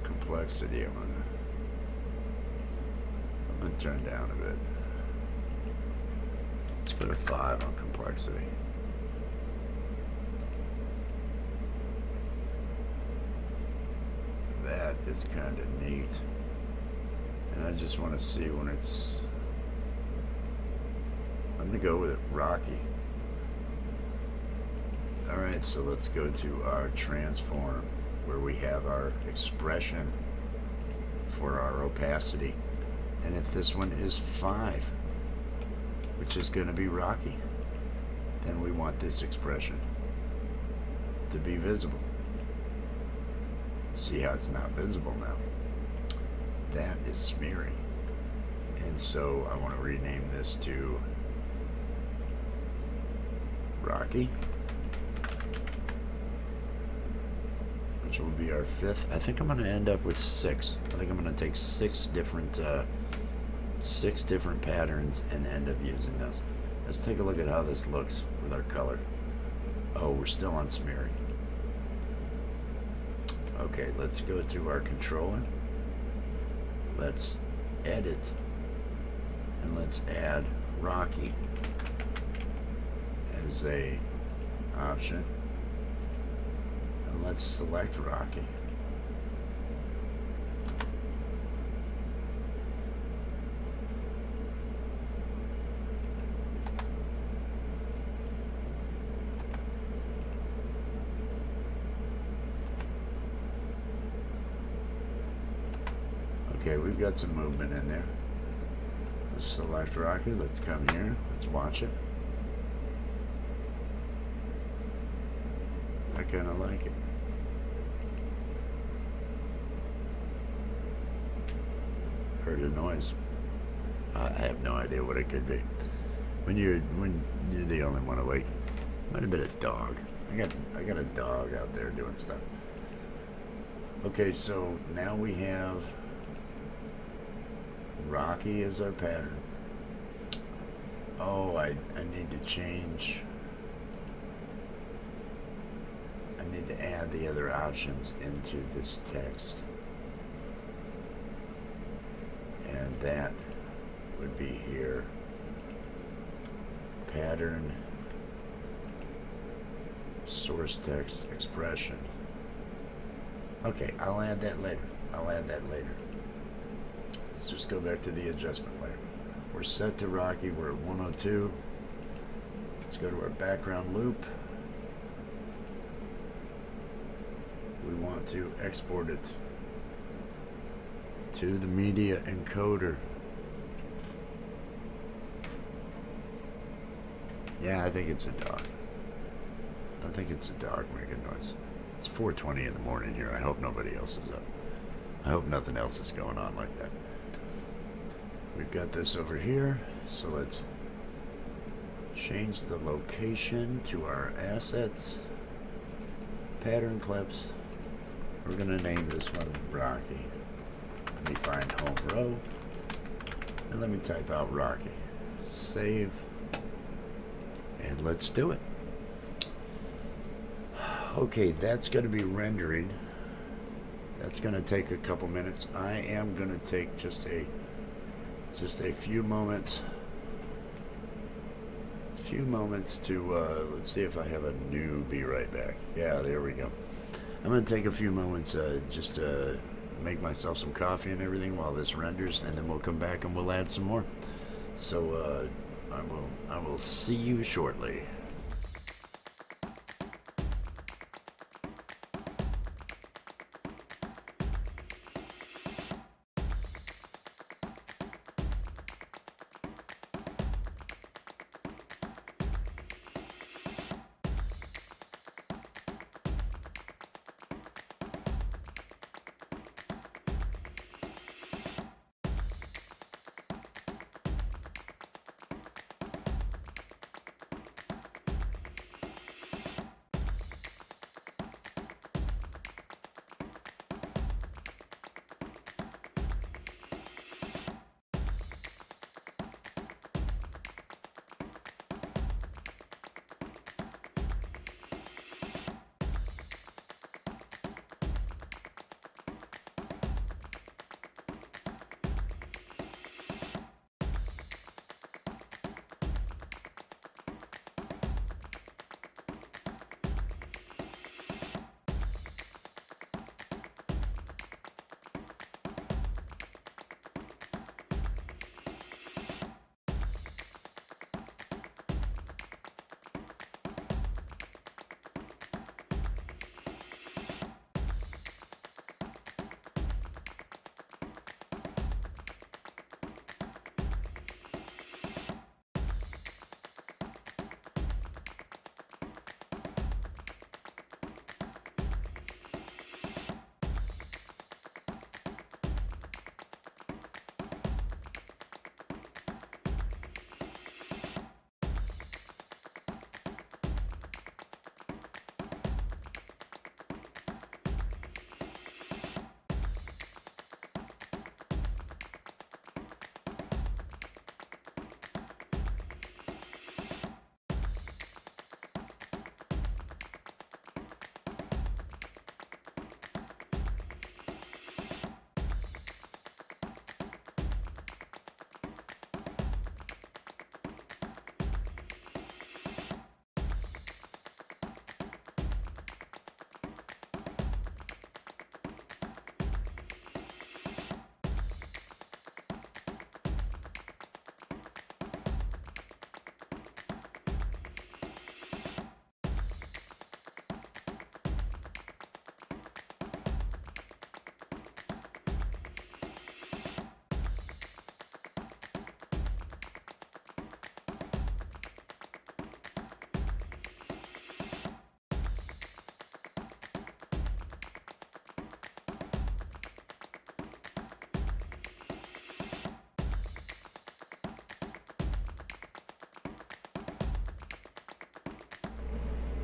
Complexity, I'm gonna turn down a bit. Let's go to 5 on complexity. That is kind of neat. And I just want to see when it's... I'm going to go with it, Rocky. Alright, so let's go to our transform, where we have our expression for our opacity. And if this one is 5, which is going to be Rocky, then we want this expression to be visible. See how it's not visible now? That is smearing. And so I want to rename this to Rocky, which will be our 5th. I think I'm going to end up with 6. I think I'm going to take 6 different patterns and end up using this. Let's take a look at how this looks with our color. Oh, we're still on smearing. Okay, let's go to our controller. Let's edit, and let's add Rocky as a option. And let's select Rocky. Okay, we've got some movement in there. Let's select Rocky. Let's come here. Let's watch it. I kind of like it. Heard a noise. I have no idea what it could be. When you're the only one awake, might have been a dog. I got a dog out there doing stuff. Okay, so now we have Rocky as our pattern. Oh, I need to change. I need to add the other options into this text. And that would be here. Pattern, source text, expression. Okay, I'll add that later. Let's just go back to the adjustment layer. We're set to Rocky. We're at 102. Let's go to our background loop. We want to export it to the media encoder. Yeah, I think it's a dog. I think it's a dog making noise. It's 4:20 in the morning here. I hope nobody else is up. I hope nothing else is going on like that. We've got this over here, so let's change the location to our assets, pattern clips. We're going to name this one Rocky. Let me find home row, and let me type out Rocky. Save, and let's do it. Okay, that's going to be rendering. That's going to take a couple minutes. I am going to take just a few moments to let's see if I have a new be right back. Yeah, there we go. I'm going to take a few moments just to make myself some coffee and everything while this renders, and then we'll come back and we'll add some more. So I will see you shortly.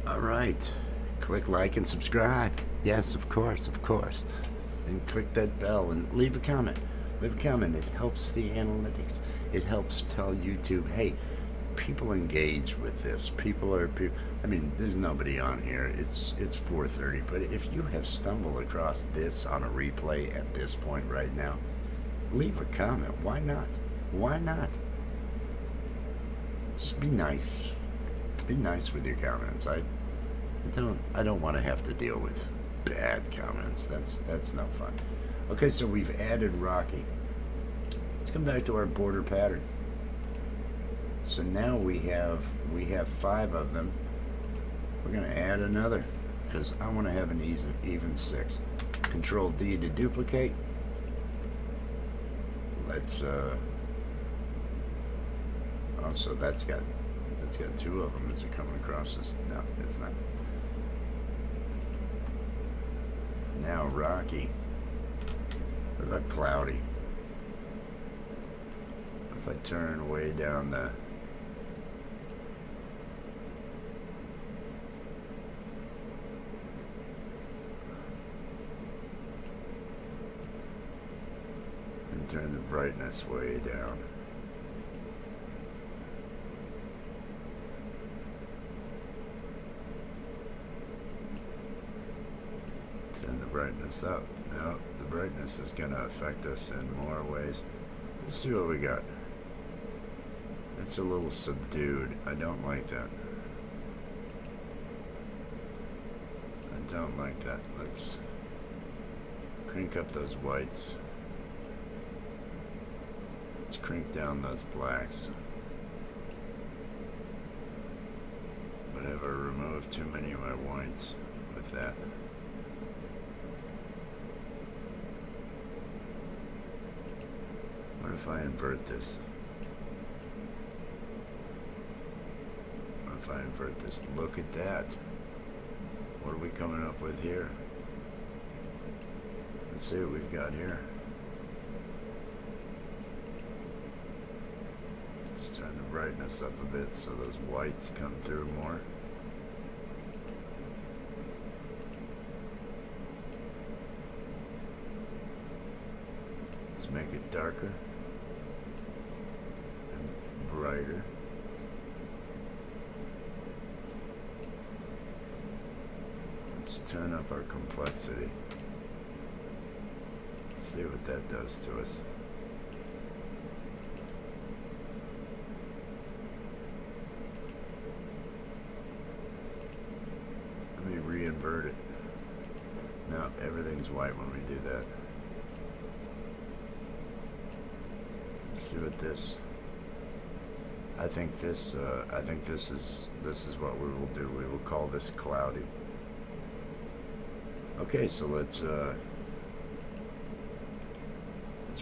All right. Click like and subscribe. Yes, of course, of course. And click that bell and leave a comment. Leave a comment. It helps the analytics. It helps tell YouTube, hey, people engage with this. I mean, there's nobody on here. It's 4:30, but if you have stumbled across this on a replay at this point right now, leave a comment. Why not? Why not? Just be nice. Be nice with your comments. I don't want to have to deal with bad comments. That's no fun. Okay, so we've added Rocky. Let's come back to our border pattern. So now we have 5 of them. We're going to add another because I want to have an even 6. Control D to duplicate. Let's so that's got 2 of them. Is it coming across this? No, it's not. Now Rocky. What about Cloudy? If I turn way down the and turn the brightness way down. Turn the brightness up. No, the brightness is going to affect us in more ways. Let's see what we got. It's a little subdued. I don't like that. I don't like that. Let's crank up those whites. Let's crank down those blacks. But have I removed too many of my whites with that? What if I invert this? What if I invert this? Look at that. What are we coming up with here? Let's see what we've got here. Let's turn the brightness up a bit so those whites come through more. Let's make it darker and brighter. Let's turn up our complexity. Let's see what that does to us. Let me re-invert it. No, everything's white when we do that. Let's see what this. I think this is what we will do. We will call this Cloudy. Okay, so let's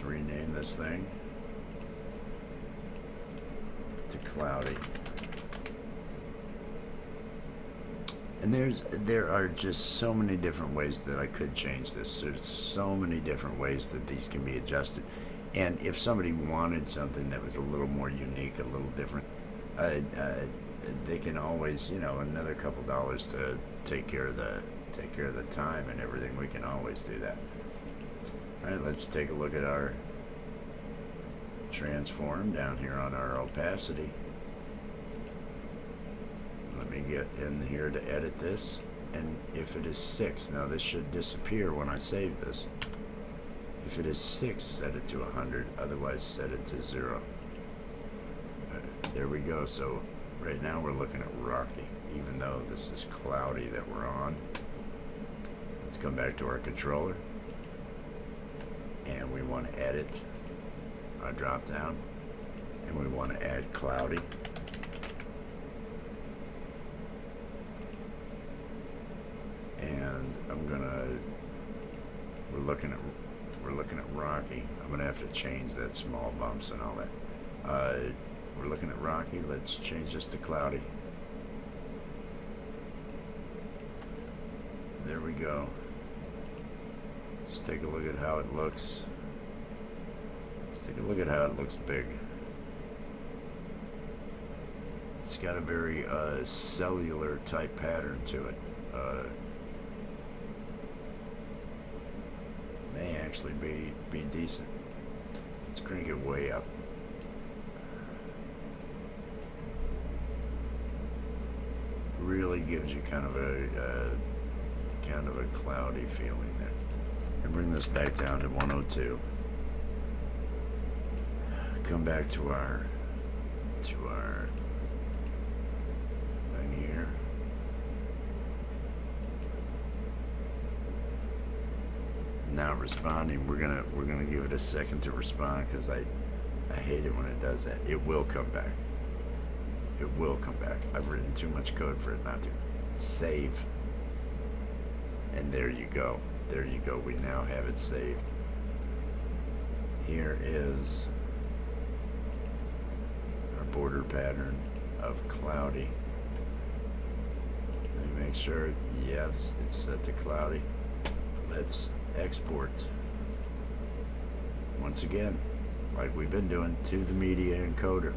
rename this thing to Cloudy. And there are just so many different ways that I could change this. There's so many different ways that these can be adjusted. And if somebody wanted something that was a little more unique, a little different, they can always, another couple dollars to take care of the time and everything. We can always do that. All right, let's take a look at our transform down here on our opacity. Let me get in here to edit this, and if it is 6, now this should disappear when I save this. If it is 6, set it to 100, otherwise set it to 0. There we go. So right now we're looking at Rocky, even though this is Cloudy that we're on. Let's come back to our controller, and we want to edit our drop down, and we want to add Cloudy. And we're looking at Rocky. I'm gonna have to change that small bumps and all that. We're looking at Rocky. Let's change this to Cloudy. There we go. Let's take a look at how it looks. Let's take a look at how it looks big. Let's got a very cellular type pattern to it. May actually be decent. Let's crank it way up. Really gives you kind of a cloudy feeling there. And bring this back down to 102. Come back to our thing here. Now responding, we're gonna give it a second to respond, because I hate it when it does that. It will come back. It will come back. I've written too much code for it not to. Save. And there you go. There you go. We now have it saved. Here is our border pattern of cloudy. Let me make sure. Yes, it's set to cloudy. Let's export. Once again, like we've been doing, to the media encoder.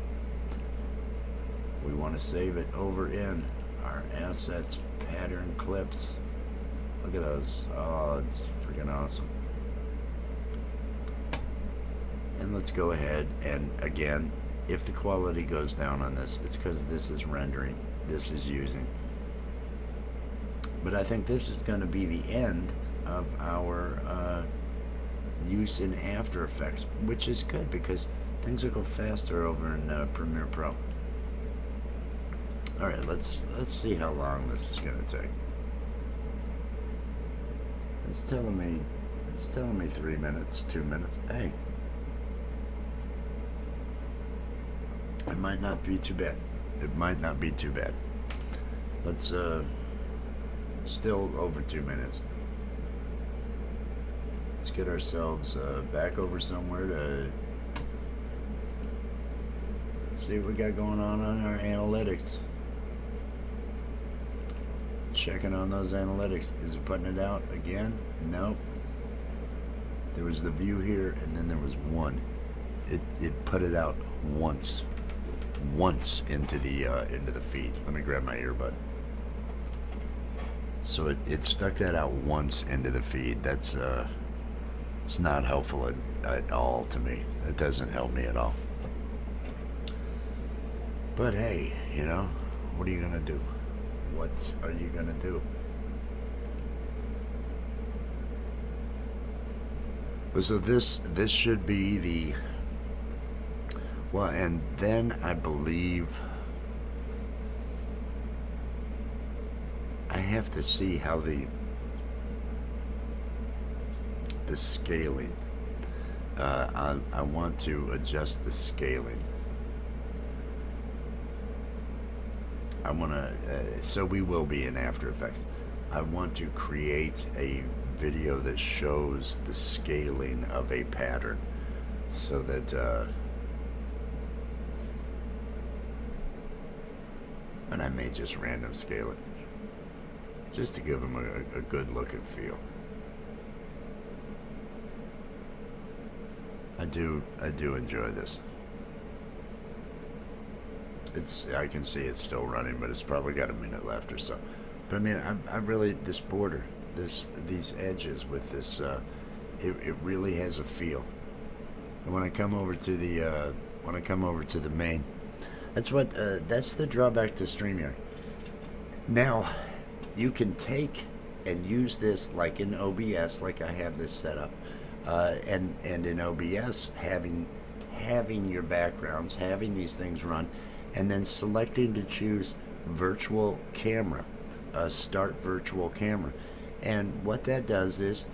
We want to save it over in our assets pattern clips. Look at those. Oh, it's freaking awesome. And let's go ahead and, again, if the quality goes down on this, it's because this is rendering, this is using. But I think this is going to be the end of our use in After Effects, which is good because things will go faster over in Premiere Pro. All right, let's see how long this is going to take. It's telling me 3 minutes, 2 minutes. Hey, it might not be too bad. It might not be too bad. Let's still over 2 minutes. Let's get ourselves back over somewhere to see what we got going on our analytics. Checking on those analytics. Is it putting it out again? Nope. There was the view here, and then there was one. It put it out once into the feed. Let me grab my earbud. So it stuck that out once into the feed. That's it's not helpful at all to me. It doesn't help me at all. But hey, you know, what are you gonna do? What are you gonna do? So this should be the, well, and then I believe I have to see how the scaling. I want to adjust the scaling. I want to, so we will be in After Effects. I want to create a video that shows the scaling of a pattern so that, and I may just random scale it, just to give them a good look and feel. I do enjoy this. I can see it's still running, but it's probably got a minute left or so. But I mean, I really, this border, these edges with this, it really has a feel. And when I come over to the main, that's the drawback to StreamYard. Now, you can take and use this like in OBS, like I have this set up, and in OBS having your backgrounds, having these things run, and then selecting to choose virtual camera, start virtual camera. And what that does is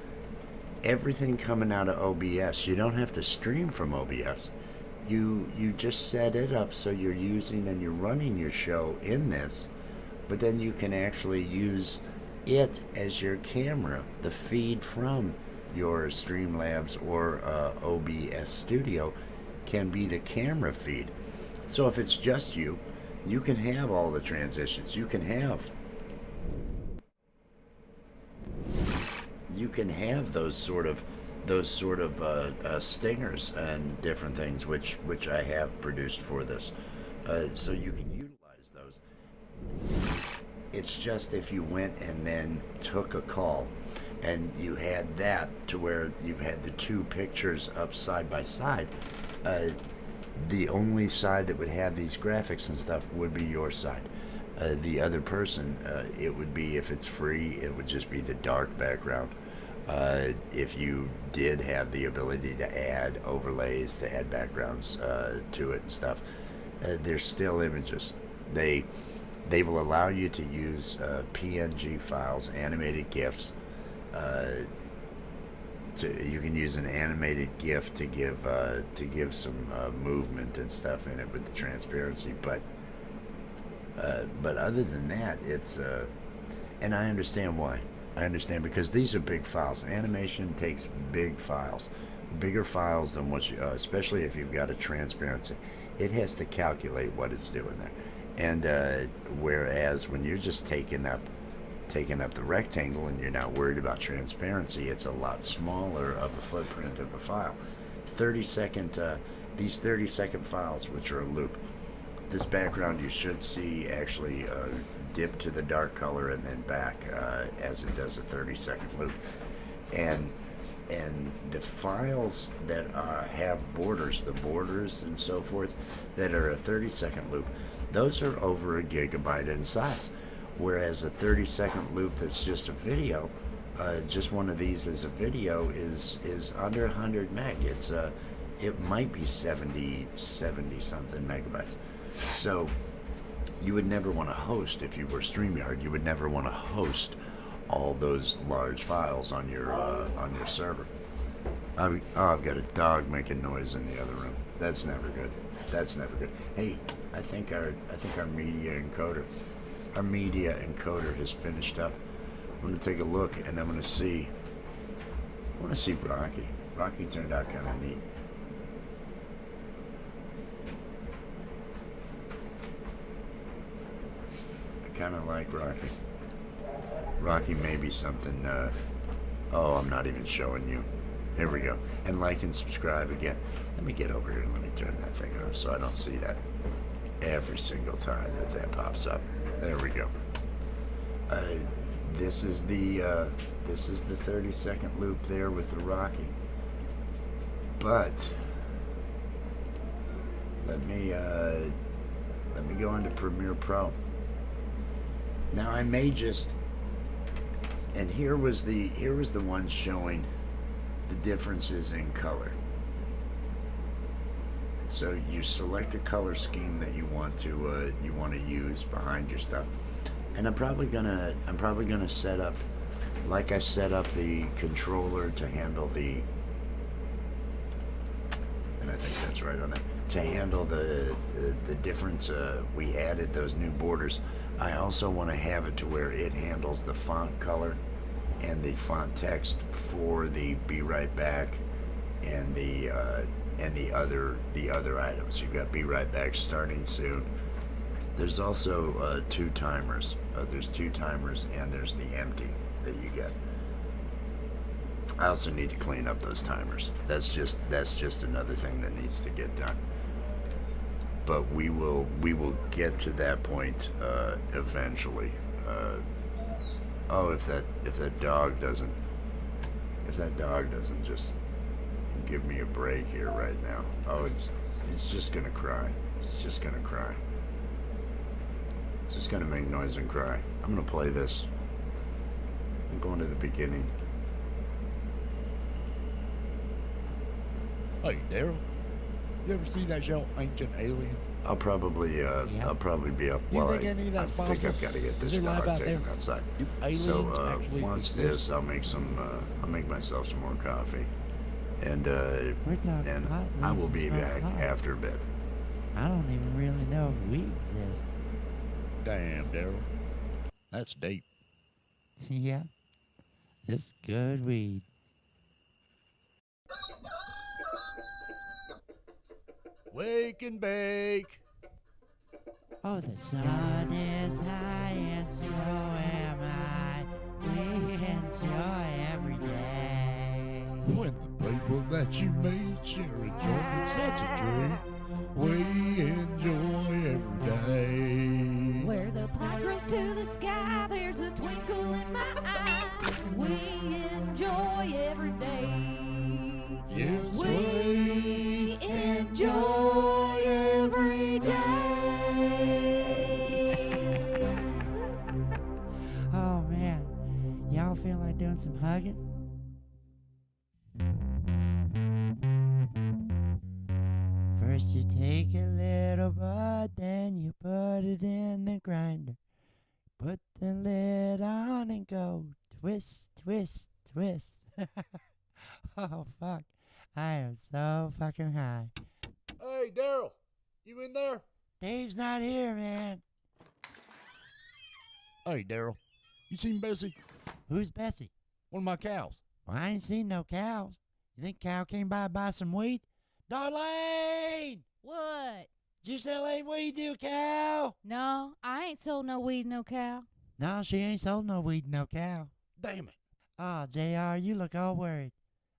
everything coming out of OBS, you don't have to stream from OBS. You just set it up so you're using and you're running your show in this, but then you can actually use it as your camera. The feed from your Streamlabs or OBS Studio can be the camera feed. So if it's just you can have all the transitions. You can have those sort of stingers and different things, which I have produced for this. So you can utilize those It's just if you went and then took a call and you had that to where you had the two pictures up side by side, the only side that would have these graphics and stuff would be your side. The other person, it would be, if it's free, it would just be the dark background. If you did have the ability to add overlays, to add backgrounds to it and stuff, they're still images. They will allow you to use PNG files, animated GIFs. You can use an animated GIF to give some movement and stuff in it with the transparency, but other than that, it's and I understand why. I understand because these are big files. Animation takes big files, bigger files than what you, especially if you've got a transparency. It has to calculate what it's doing there, and whereas when you're just taking up the rectangle and you're not worried about transparency, it's a lot smaller of a footprint of a file. 30-second, these 30-second files, which are a loop. This background you should see actually dip to the dark color and then back as it does a 30-second loop. And the files that have borders, the borders and so forth, that are a 30-second loop, those are over a gigabyte in size. Whereas a 30-second loop that's just a video, just one of these as a video is under 100 meg. It might be 70 something megabytes. So you would never want to host, if you were StreamYard, you would never want to host all those large files on your server. I've got a dog making noise in the other room. That's never good. That's never good. Hey, I think our media encoder has finished up. I'm gonna take a look and I want to see Rocky. Rocky turned out kind of neat. I kind of like Rocky. Rocky may be something. Oh, I'm not even showing you. Here we go. And like and subscribe again. Let me get over here and let me turn that thing off so I don't see that every single time that pops up. There we go. This is the 30-second loop there with the Rocky. But let me go into Premiere Pro. Now I may just, and here was the one showing the differences in color. So you select a color scheme that you want to use behind your stuff, and I'm probably gonna set up, like I set up the controller to handle the, and I think that's right on there, to handle the difference. We added those new borders. I also want to have it to where it handles the font color and the font text for the Be Right Back and the other items. You've got Be Right Back starting soon. There's also 2 timers. There's 2 timers and there's the empty that you get. I also need to clean up those timers. That's just another thing that needs to get done. But we will get to that point eventually. If that dog doesn't just give me a break here right now. Oh, it's just gonna cry. It's just gonna cry. It's just gonna make noise and cry. I'm gonna play this. I'm going to the beginning. Hey, Daryl, you ever see that show Ancient Aliens? I'll probably be up. You Well, think any of that's I think possible? I've got to get this Is there life dog out taken there? outside. Do aliens So actually once exist? this, I'll make myself some more coffee, and We're talking hot I will wings be and smell back hot. after bed. I don't even really know if we exist. Damn, Daryl. That's deep. Yeah, it's good weed. Wake and bake. Oh, the sun is high and so am I. We enjoy every day. When the people that you meet share a joy, it's such a treat. We enjoy every day. Where the party there's a twinkle in my eye. We enjoy every day. Yes, We enjoy every day. Oh man, y'all feel like doing some hugging? First you take a little bud, then you put it in the grinder. Put the lid on and go twist, twist, twist. Oh fuck, I am so fucking high. Hey, Daryl, you in there? Dave's not here, man. Hey, Daryl, you seen Bessie? Who's Bessie? One of my cows. Well, I ain't seen no cows. You think cow came by to buy some wheat? Darlene! What? Did you sell any weed to a cow? No, I ain't sold no weed, no cow. No, she ain't sold no weed to no cow. Damn it. Oh, JR, you look all worried.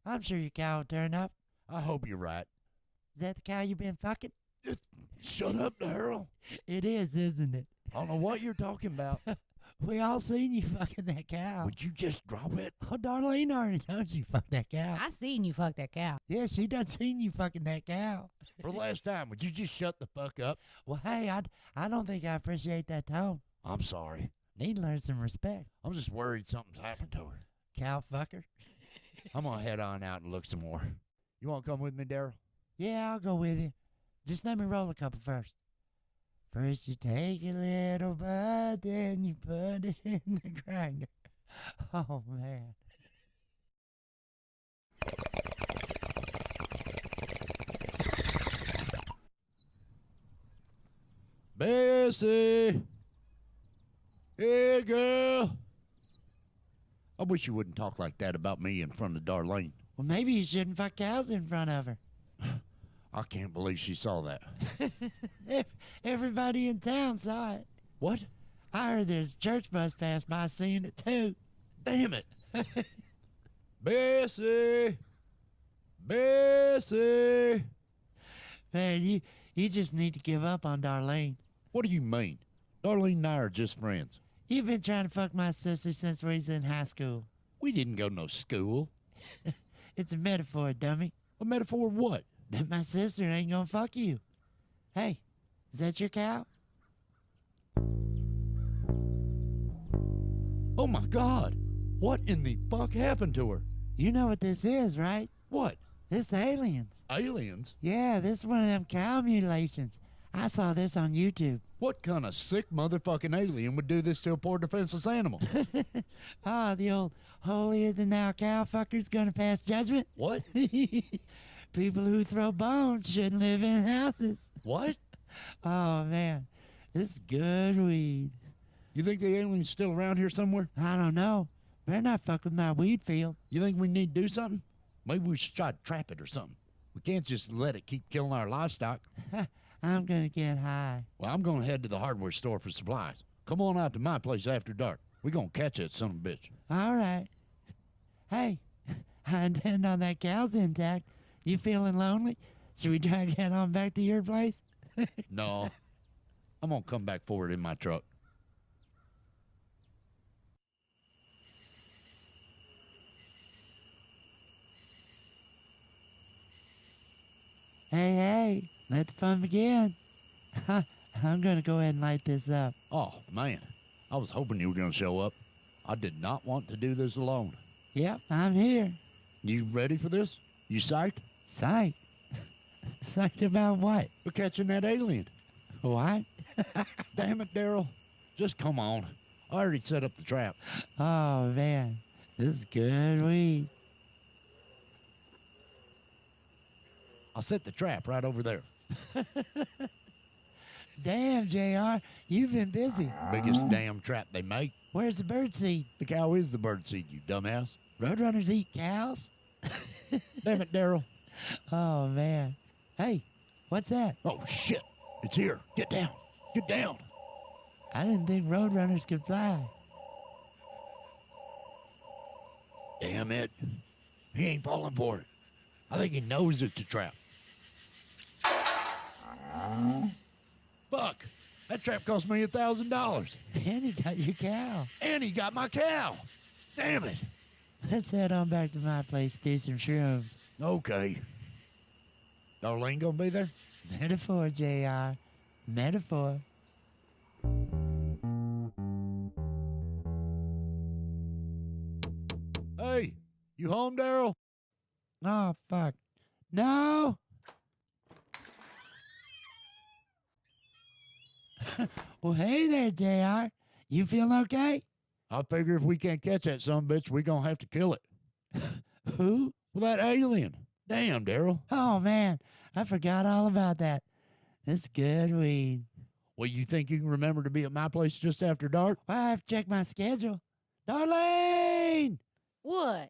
I'm sure your cow will turn up. I hope you're right. Is that the cow you been fucking? Shut up, Daryl. It is, isn't it? I don't know what you're talking about. We all seen you fucking that cow. Would you just drop it? Oh, Darlene already knows you fucked that cow. I seen you fuck that cow. Yeah, she done seen you fucking that cow. For the last time, would you just shut the fuck up? Well, hey, I don't think I appreciate that tone. I'm sorry. Need to learn some respect. I'm just worried something's happened to her. Cow fucker. I'm gonna head on out and look some more. You wanna come with me, Daryl? Yeah, I'll go with you. Just let me roll a couple first. First you take a little bud, then you put it in the grinder. Oh, man. Bessie! Hey, girl! I wish you wouldn't talk like that about me in front of Darlene. Well, maybe you shouldn't fuck cows in front of her. I can't believe she saw that. Everybody in town saw it. What? I heard there's a church bus pass by seeing it, too. Damn it! Bessie! Bessie! Man, you just need to give up on Darlene. What do you mean? Darlene and I are just friends. You've been trying to fuck my sister since we was in high school. We didn't go to no school. It's a metaphor, dummy. A metaphor of what? That my sister ain't gonna fuck you. Hey, is that your cow? Oh my God! What in the fuck happened to her? You know what this is, right? What? This aliens. Aliens? Yeah, this is one of them cow mutilations. I saw this on YouTube. What kind of sick motherfucking alien would do this to a poor defenseless animal? Ah, the old holier-than-thou cow fucker's gonna pass judgment? What? People who throw bones shouldn't live in houses. What? Oh, man. This is good weed. You think the alien's still around here somewhere? I don't know. Better not fuck with my weed field. You think we need to do something? Maybe we should try to trap it or something. We can't just let it keep killing our livestock. I'm gonna get high. Well, I'm gonna head to the hardware store for supplies. Come on out to my place after dark. We're gonna catch that son of a bitch. All right. Hey, I intend on that cow's intact. You feeling lonely? Should we try to get on back to your place? No. I'm gonna come back for it in my truck. Hey, let the fun begin. I'm gonna go ahead and light this up. Oh, man. I was hoping you were gonna show up. I did not want to do this alone. Yep, I'm here. You ready for this? You psyched? Psyched. Psyched about what? We're catching that alien. What? Damn it, Daryl. Just come on. I already set up the trap. Oh, man. This is good weed. I'll set the trap right over there. Damn, JR, you've been busy. Biggest damn trap they make. Where's the birdseed? The cow is the birdseed, you dumbass. Roadrunners eat cows? Damn it, Daryl. Oh, man. Hey, what's that? Oh, shit. It's here. Get down. Get down. I didn't think roadrunners could fly. Damn it. He ain't falling for it. I think he knows it's a trap. Fuck. That trap cost me $1,000. And he got your cow. And he got my cow. Damn it. Let's head on back to my place to do some shrooms. Okay. Darlene gonna be there? Metaphor, JR. Metaphor. Hey, you home, Daryl? Oh, fuck. No! Well, hey there, JR. You feeling okay? I figure if we can't catch that sumbitch, we gonna have to kill it. Who? Well, that alien. Damn, Daryl. Oh, man. I forgot all about that. That's good weed. Well, you think you can remember to be at my place just after dark? Well, I have to check my schedule. Darlene! What?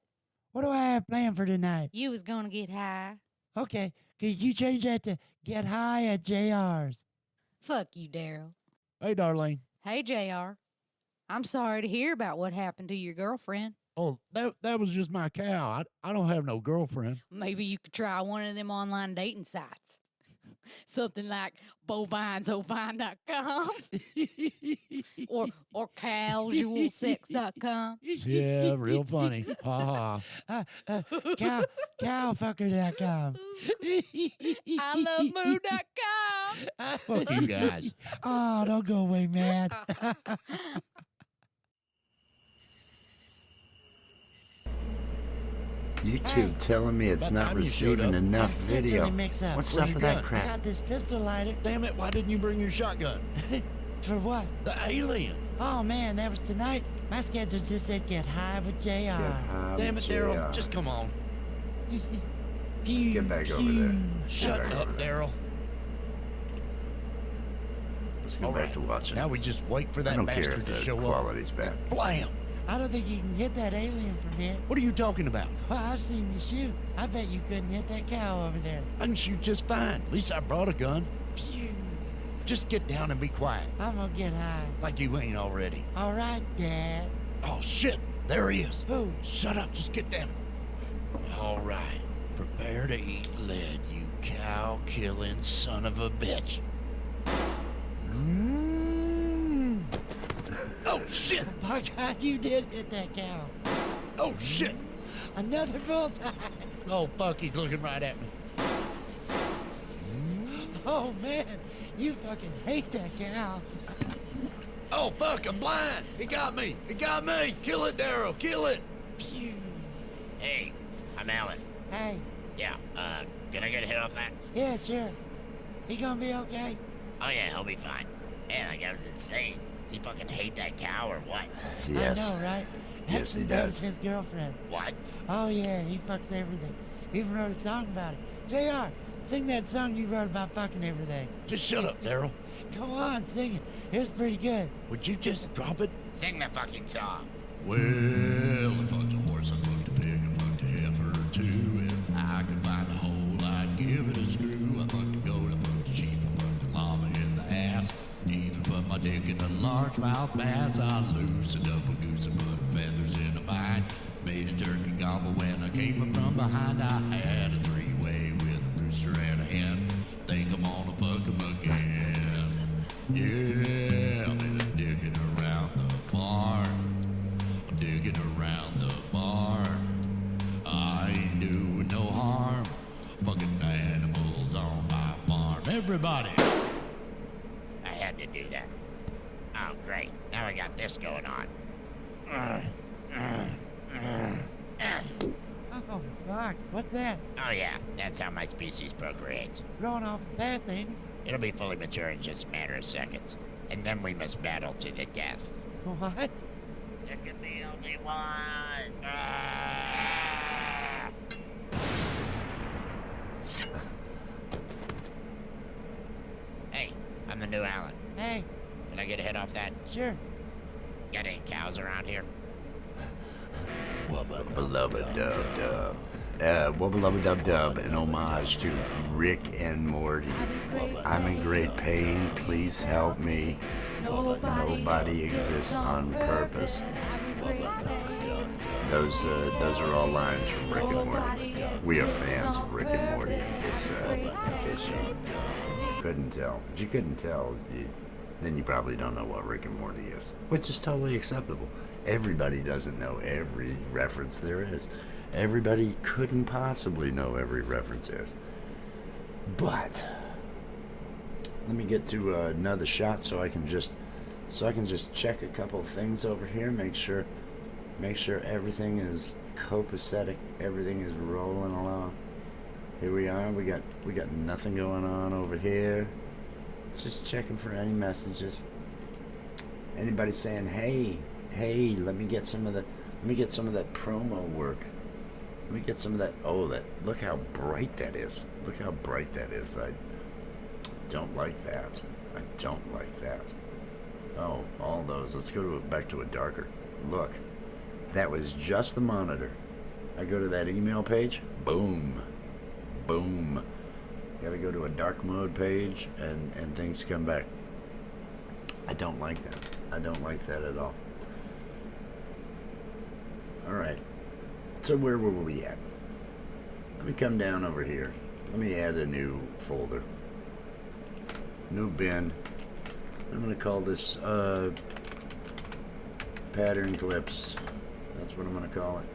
What do I have planned for tonight? You was gonna get high. Okay, could you change that to get high at JR's? Fuck you, Daryl. Hey, Darlene. Hey, JR. I'm sorry to hear about what happened to your girlfriend. Oh, that was just my cow. I don't have no girlfriend. Maybe you could try one of them online dating sites. Something like bovinesovine.com or casualsex.com. Yeah, real funny. Ha ha. Cowfucker.com. ilovemoo.com. Fuck you guys. Oh, don't go away, man. YouTube telling me it's About not time you showed receiving up. enough That's video. really mixed up. What's Where's up your with that gun? I crap? got this pistol lighter. Damn it, why didn't you bring your shotgun? For what? The alien. Oh, man, that was tonight. My schedule just said get high with JR. Damn it, Daryl. Just come on. Let's get back over there. Shut back up, over there. Daryl. Let's go All back right. to watching. Now we just wait for I that don't care bastard if to the show up. quality's bad. Blam. I don't think you can hit that alien from here. What are you talking about? Well, I've seen you shoot. I bet you couldn't hit that cow over there. I can shoot just fine. At least I brought a gun. Phew. Just get down and be quiet. I'm gonna get high. Like you ain't already. All right, Dad. Oh, shit. There he is. Who? Shut up. Just get down. All right. Prepare to eat lead, you cow-killing son of a bitch. Oh, shit. My God, you did hit that cow. Oh, shit. Another bullseye. Oh, fuck. He's looking right at me. Oh, man. You fucking hate that cow. Oh, fuck. I'm blind. He got me. He got me. Kill it, Daryl. Kill it. Phew. Hey, I'm Alan. Hey. Yeah, can I get a hit off that? Yeah, sure. He gonna be okay? Oh yeah, he'll be fine. Man, that guy was insane. Does he fucking hate that cow or what? Yes. I know, right? Yes, he Actually, that was does. his girlfriend. What? Oh, yeah, he fucks everything. He even wrote a song about it. JR, sing that song you wrote about fucking everything. Just shut up, Daryl. Go on, sing it. It's pretty good. Would you just drop it? Sing the fucking song. Well, I fucked a horse, I fucked a pig, I fucked a heifer too. If I could find a hole, I'd give it a screw. I fucked a goat, I fucked a sheep, I fucked a llama in the ass. Even put my dick in a largemouth bass. I loosened up a goose and put feathers in a vine. Made a turkey gobble when I came up from behind. I had a three-way with a rooster and a hen. Think I'm gonna fuck 'em again. Yeah, I've been digging around the farm. I'm digging around the barn. I ain't doing no harm. Fucking animals on my farm. Everybody. I had to do that. Oh, great. Now I got this going on. Oh, fuck. What's that? Oh yeah, that's how my species procreates. Growing off fast, ain't it? It'll be fully mature in just a matter of seconds. And then we must battle to the death. What? There can be only one. Ah! Hey, I'm the new Alan. Hey, Can I get a hit off that? sure. Got any cows around here? Wubba dub dub. Wubba lubba dub dub, an homage to Rick and Morty. I'm in great pain. Please help me. Nobody exists on purpose. Those are all lines from Rick and Morty. We are fans of Rick and Morty. In case you couldn't tell. If you couldn't tell, then you probably don't know what Rick and Morty is, which is totally acceptable. Everybody doesn't know every reference there is. Everybody couldn't possibly know every reference there is. But let me get to another shot so I can just check a couple of things over here. Make sure everything is copacetic. Everything is rolling along. Here we are. We got nothing going on over here. Just checking for any messages. Anybody saying, hey, let me get some of that promo work. Let me get some of that. Oh, look how bright that is. Look how bright that is. I don't like that. I don't like that. Oh, all those. Let's go back to a darker. Look, that was just the monitor. I go to that email page. Boom. Boom. Gotta go to a dark mode page and things come back. I don't like that. I don't like that at all. Alright. So where were we at? Let me come down over here. Let me add a new folder. New bin. I'm gonna call this pattern clips. That's what I'm gonna call it.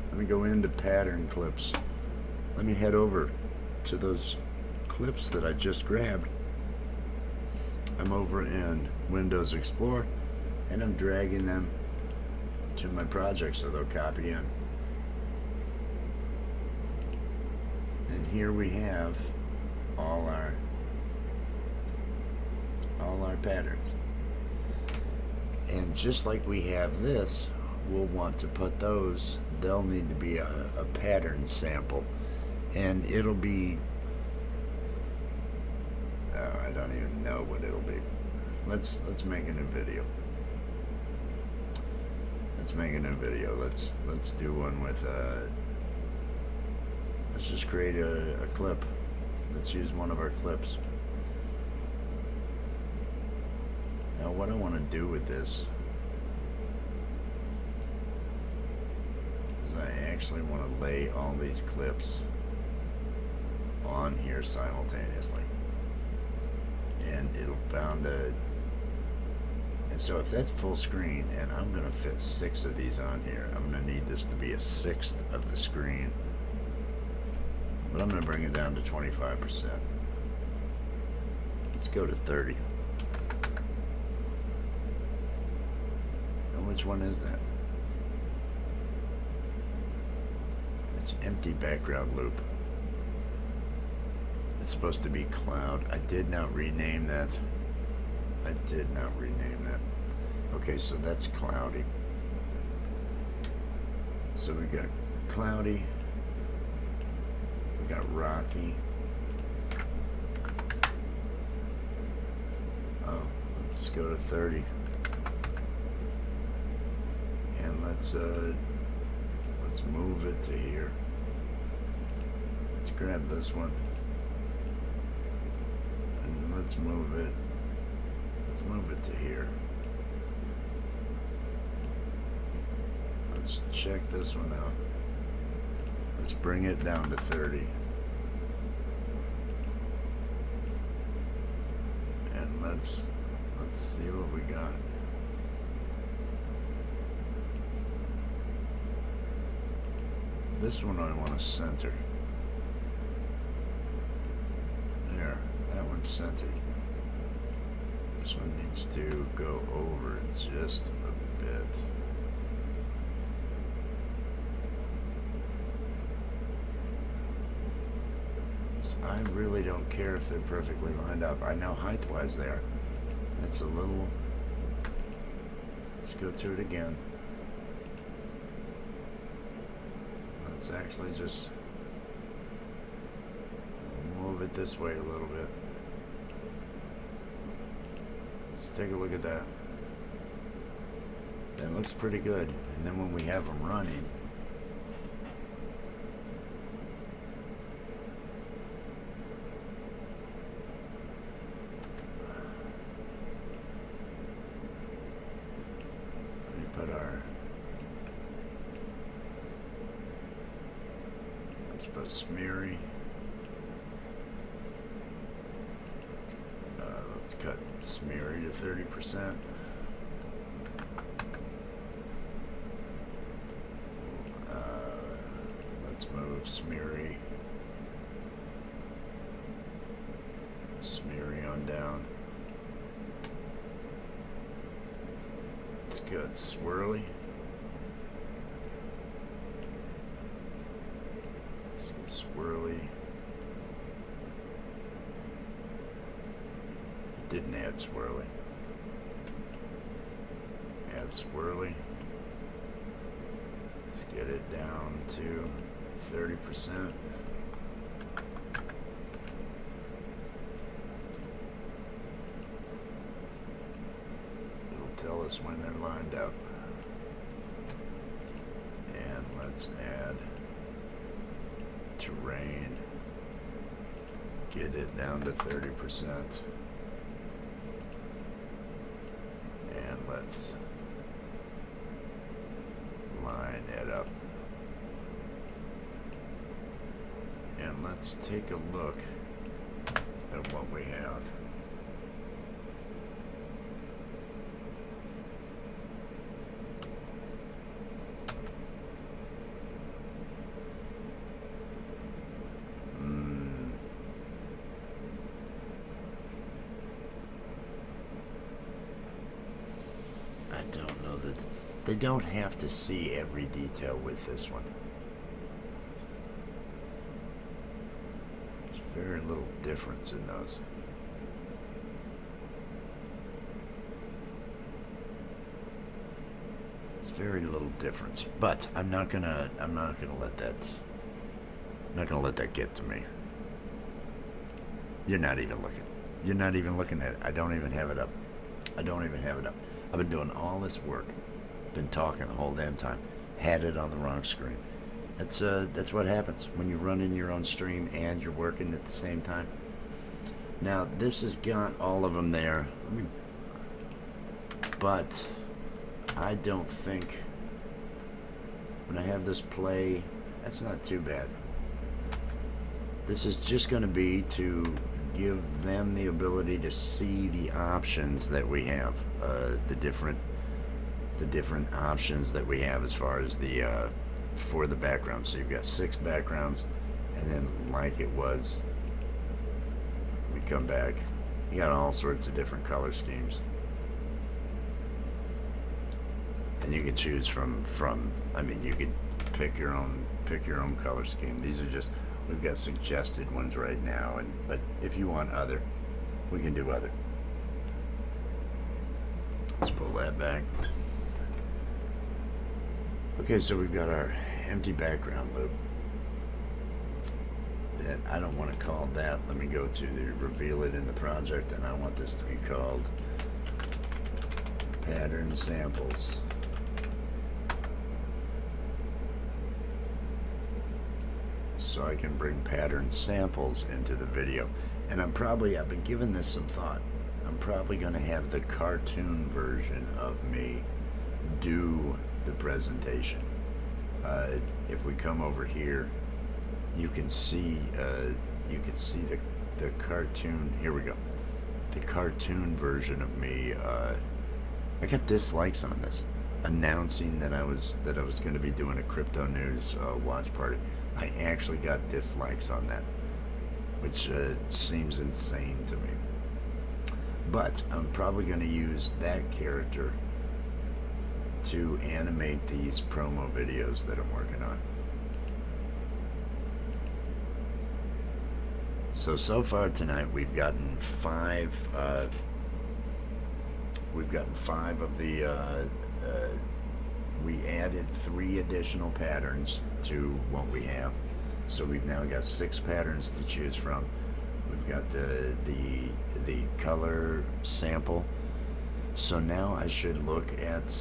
Let me go into pattern clips. Let me head over to those clips that I just grabbed. I'm over in Windows Explorer and I'm dragging them to my project so they'll copy in. And here we have all our patterns. And just like we have this, we'll want to put those, they'll need to be a pattern sample. And it'll be, I don't even know what it'll be. Let's make a new video. Let's make a new video. Let's do one with let's just create a clip. Let's use one of our clips. Now what I want to do with this is I actually want to lay all these clips on here simultaneously, and it'll bound to. And so if that's full screen, and I'm gonna fit 6 of these on here, I'm gonna need this to be a 1/6 of the screen. But I'm gonna bring it down to 25%. Let's go to 30. And which one is that? It's empty background loop. It's supposed to be cloud. I did not rename that. I did not rename that. Okay, so that's cloudy. So we got cloudy. We got rocky. Oh, let's go to 30. And let's move it to here. Let's grab this one. And let's move it. Let's move it to here. Let's check this one out. Let's bring it down to 30. And let's see what we got. This one I want to center. There, that one's centered. This one needs to go over just a bit. So I really don't care if they're perfectly lined up. I know height-wise they are. It's a little... Let's go to it again. Let's actually just move it this way a little bit. Let's take a look at that. That looks pretty good. And then when we have them running, let me put our, let's put smeary. Let's cut smeary to 30%. Let's move smeary on down. It's good. Swirly. Some swirly. Didn't add swirly. Add swirly. Let's get it down to 30%. It'll tell us when they're lined up. And let's add terrain. Get it down to 30%. And let's line it up. And let's take a look at what we have. I don't know that they don't have to see every detail with this one. There's very little difference in those. It's very little difference, but I'm not gonna let that get to me. You're not even looking. You're not even looking at it. I don't even have it up. I've been doing all this work, been talking the whole damn time, had it on the wrong screen. That's what happens when you run in your own stream and you're working at the same time. Now this has got all of them there, but I don't think when I have this play, that's not too bad. This is just going to be to give them the ability to see the options that we have, the different options that we have as far as the for the background. So you've got 6 backgrounds, and then like it was, we come back, you got all sorts of different color schemes, and you can choose from I mean, you could pick your own color scheme. These are just, we've got suggested ones right now, but if you want other, we can do other. Let's pull that back. Okay, so we've got our empty background loop. That I don't want to call that. Let me go to the reveal it in the project, and I want this to be called pattern samples. So I can bring pattern samples into the video. And I've been giving this some thought. I'm probably going to have the cartoon version of me do the presentation. If we come over here, you can see the cartoon. Here we go. The cartoon version of me. I got dislikes on this, announcing that I was going to be doing a crypto news watch party. I actually got dislikes on that, which seems insane to me. But I'm probably going to use that character to animate these promo videos that I'm working on. So far tonight we've gotten 5. We've gotten 5 of the. We added 3 additional patterns to what we have, so we've now got 6 patterns to choose from. We've got the color sample. So now I should look at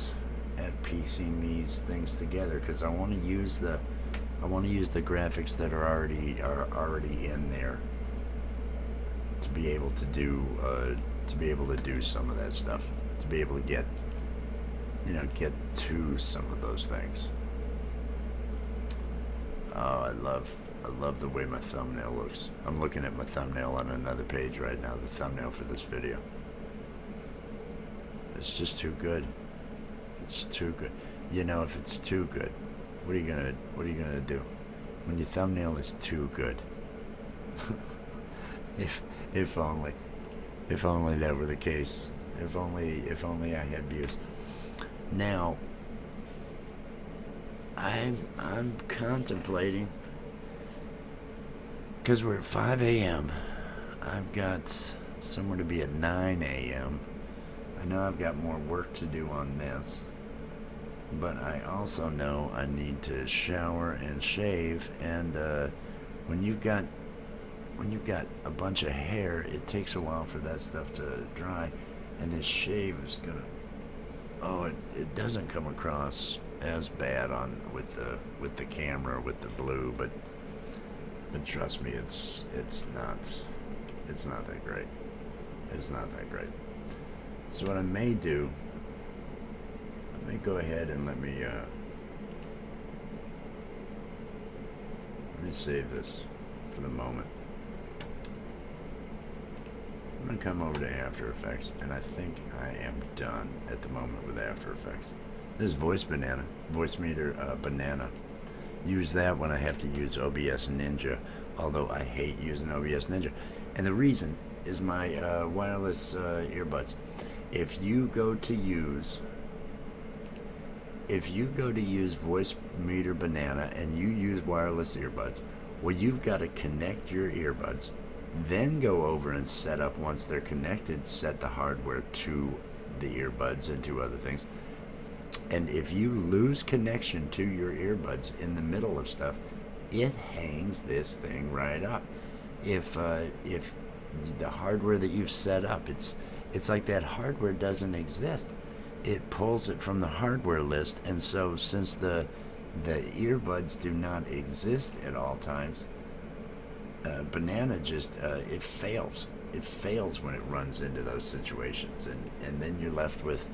piecing these things together, because I want to use the graphics that are already in there to be able to do some of that stuff, to be able to get to some of those things. Oh, I love the way my thumbnail looks. I'm looking at my thumbnail on another page right now, the thumbnail for this video. It's just too good. It's too good. You know, if it's too good, what are you gonna do? When your thumbnail is too good. if only that were the case. If only I had views. Now, I'm contemplating, because we're at 5 a.m. I've got somewhere to be at 9 a.m. I know I've got more work to do on this, but I also know I need to shower and shave, and when you've got a bunch of hair, it takes a while for that stuff to dry, and this shave is gonna, it doesn't come across as bad with the camera with the blue, but trust me, it's not that great. It's not that great. So what I may do, I may go ahead and let me save this for the moment. I'm gonna come over to After Effects, and I think I am done at the moment with After Effects. This is Voice Meter Banana. Use that when I have to use OBS Ninja, although I hate using OBS Ninja. And the reason is my wireless earbuds. If you go to use Voice Meter Banana and you use wireless earbuds, well, you've got to connect your earbuds, then go over and set up, once they're connected, set the hardware to the earbuds and to other things. And if you lose connection to your earbuds in the middle of stuff, it hangs this thing right up. If the hardware that you've set up, it's like that hardware doesn't exist. It pulls it from the hardware list, and so since the earbuds do not exist at all times, Banana just it fails. It fails when it runs into those situations, and then you're left with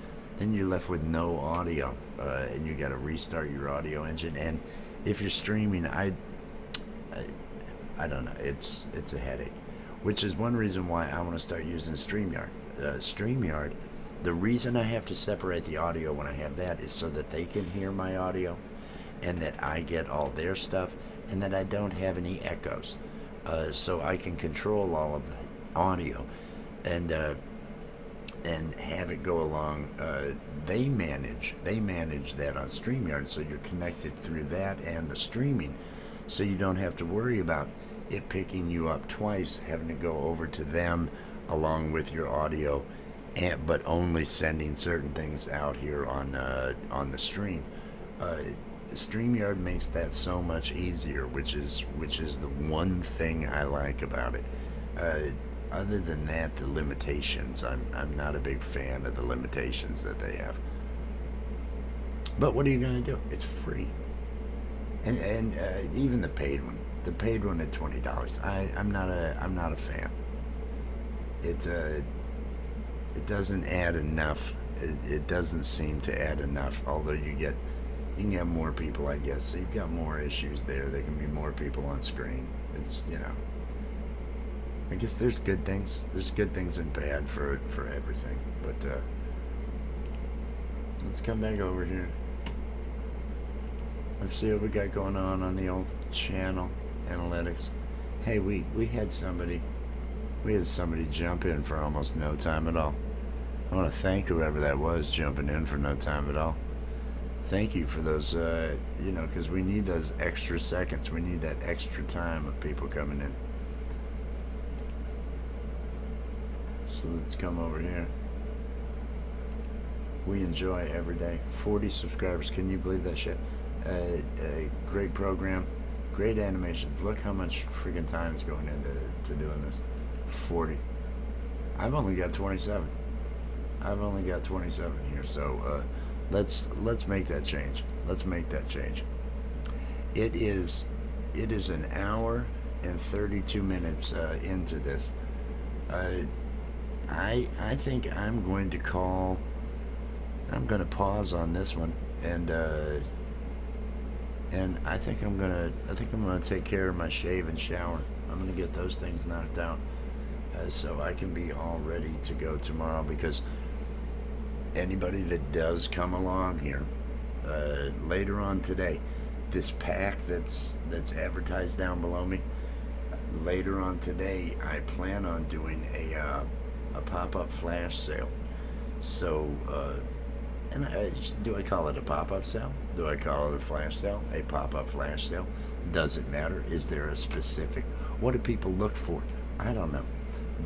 no audio, and you got to restart your audio engine. And if you're streaming, I don't know, it's a headache, which is one reason why I want to start using StreamYard. StreamYard, the reason I have to separate the audio when I have that is so that they can hear my audio, and that I get all their stuff, and that I don't have any echoes, so I can control all of the audio, and have it go along. They manage that on StreamYard, so you're connected through that and the streaming, so you don't have to worry about it picking you up twice, having to go over to them along with your audio, but only sending certain things out here on the stream. StreamYard makes that so much easier, which is the one thing I like about it. Other than that, the limitations, I'm not a big fan of the limitations that they have. But what are you going to do? It's free. And even the paid one at $20, I'm not a fan. It doesn't add enough. It doesn't seem to add enough, although you can have more people, I guess. So you've got more issues there. There can be more people on screen. It's, I guess there's good things. There's good things and bad for everything. But let's come back over here. Let's see what we got going on the old channel analytics. Hey, we had somebody jump in for almost no time at all. I want to thank whoever that was jumping in for no time at all. Thank you for those, because we need those extra seconds. We need that extra time of people coming in. So let's come over here. We enjoy every day. 40 subscribers. Can you believe that shit? A great program, great animations. Look how much freaking time is going into doing this. 40. I've only got 27. Here. So let's make that change. It is an hour and 32 minutes into this. I think I'm going to pause on this one, and I think I'm gonna take care of my shave and shower. I'm gonna get those things knocked out, so I can be all ready to go tomorrow, because anybody that does come along here later on today, this pack that's advertised down below me, later on today, I plan on doing a pop-up flash sale. So, do I call it a pop-up sale? Do I call it a flash sale? A pop-up flash sale? Does it matter? Is there a specific? What do people look for? I don't know.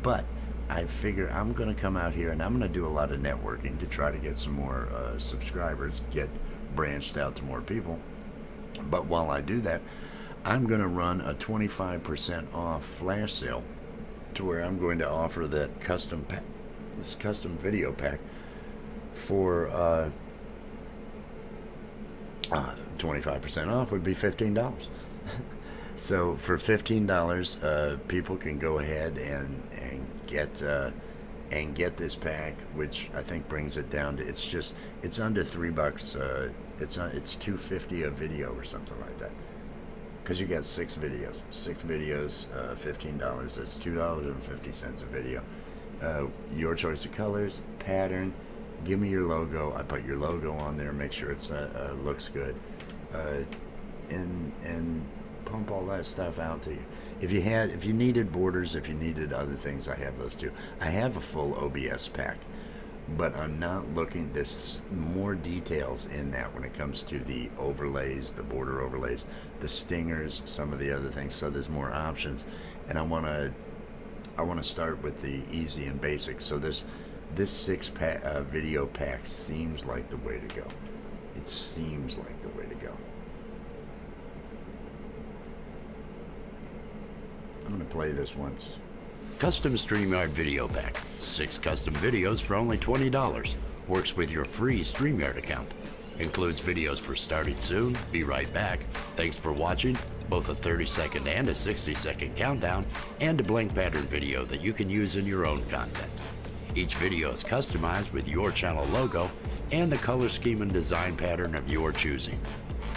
But I figure I'm going to come out here and I'm going to do a lot of networking to try to get some more subscribers, get branched out to more people. But while I do that, I'm going to run a 25% off flash sale to where I'm going to offer that custom pack, this custom video pack for 25% off would be $15. So for $15, people can go ahead and get this pack, which I think brings it down to it's under $3. It's $2.50 a video or something like that. Because you get 6 videos, $15. That's $2.50 a video. Your choice of colors, pattern. Give me your logo. I put your logo on there. Make sure it's looks good, and pump all that stuff out to you. If you needed borders, if you needed other things, I have those too. I have a full OBS pack, but I'm not looking. There's more details in that when it comes to the overlays, the border overlays, the stingers, some of the other things. So there's more options, and I want to start with the easy and basic. So this 6-pack video pack seems like the way to go. It seems like the way to go. I'm going to play this once. Custom StreamYard Video Pack. 6 custom videos for only $20. Works with your free StreamYard account. Includes videos for starting soon, be right back, thanks for watching, both a 30-second and a 60-second countdown, and a blank pattern video that you can use in your own content. Each video is customized with your channel logo and the color scheme and design pattern of your choosing.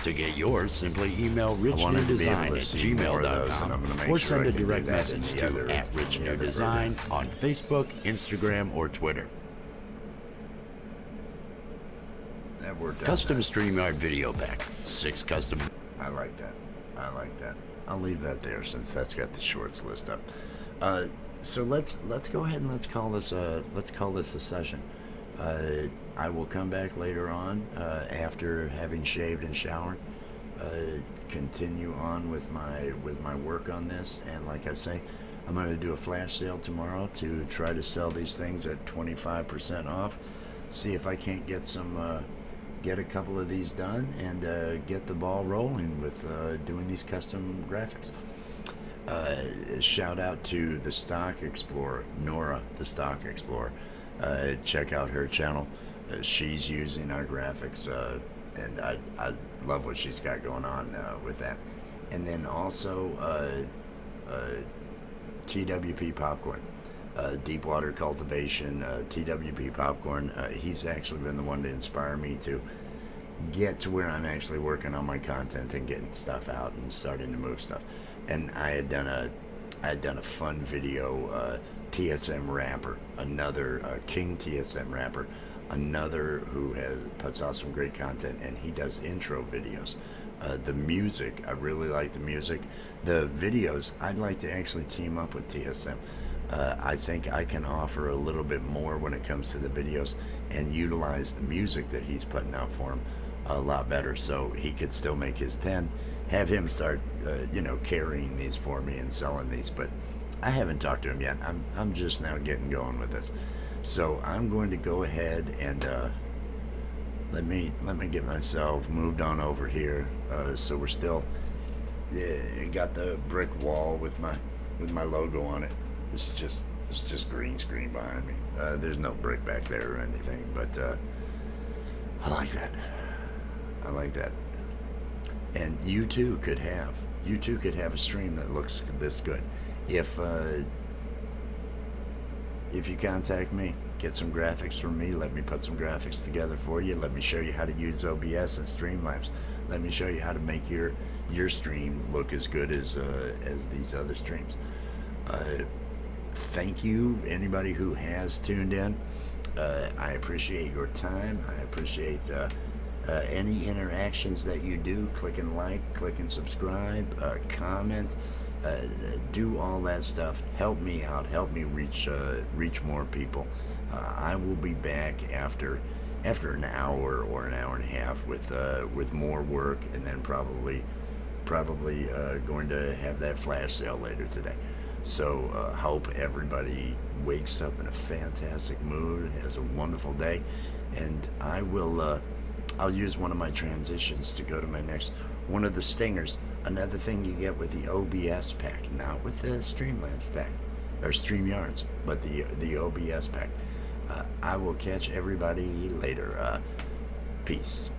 To get yours, simply email richnewdesign@gmail.com or send a direct message to @richnewdesign on Facebook, Instagram, or Twitter. That worked out. Custom StreamYard Video Pack. 6 custom. I like that. I'll leave that there since that's got the shorts list up. So let's go ahead and let's call this a session. I will come back later on after having shaved and showered, continue on with my work on this, and like I say, I'm going to do a flash sale tomorrow to try to sell these things at 25% off. See if I can't get a couple of these done and get the ball rolling with doing these custom graphics. Shout out to the Stock Explorer, Nora, the Stock Explorer. Check out her channel. She's using our graphics, and I love what she's got going on with that. And then also TWP Popcorn, Deepwater Cultivation, TWP Popcorn. He's actually been the one to inspire me to get to where I'm actually working on my content and getting stuff out and starting to move stuff. And I had done a fun video, TSM rapper, another King TSM rapper, another who puts out some great content, and he does intro videos. The music, I really like the music. The videos, I'd like to actually team up with TSM. I think I can offer a little bit more when it comes to the videos and utilize the music that he's putting out for him a lot better, so he could still make his 10. Have him start, carrying these for me and selling these. But I haven't talked to him yet. I'm just now getting going with this. So I'm going to go ahead and let me get myself moved on over here. So we're still got the brick wall with my logo on it. It's just green screen behind me. There's no brick back there or anything, but I like that. And you too could have a stream that looks this good. If you contact me, get some graphics from me, let me put some graphics together for you. Let me show you how to use OBS and Streamlabs. Let me show you how to make your stream look as good as these other streams. Thank you, anybody who has tuned in. I appreciate your time. I appreciate any interactions that you do. Click and like, click and subscribe, comment, do all that stuff. Help me out. Help me reach more people. I will be back after an hour or an hour and a half with more work, and then probably going to have that flash sale later today. So hope everybody wakes up in a fantastic mood, has a wonderful day, and I'll use one of my transitions to go to my next one of the stingers. Another thing you get with the OBS pack, not with the Streamlabs pack or StreamYards, but the OBS pack. I will catch everybody later. Peace.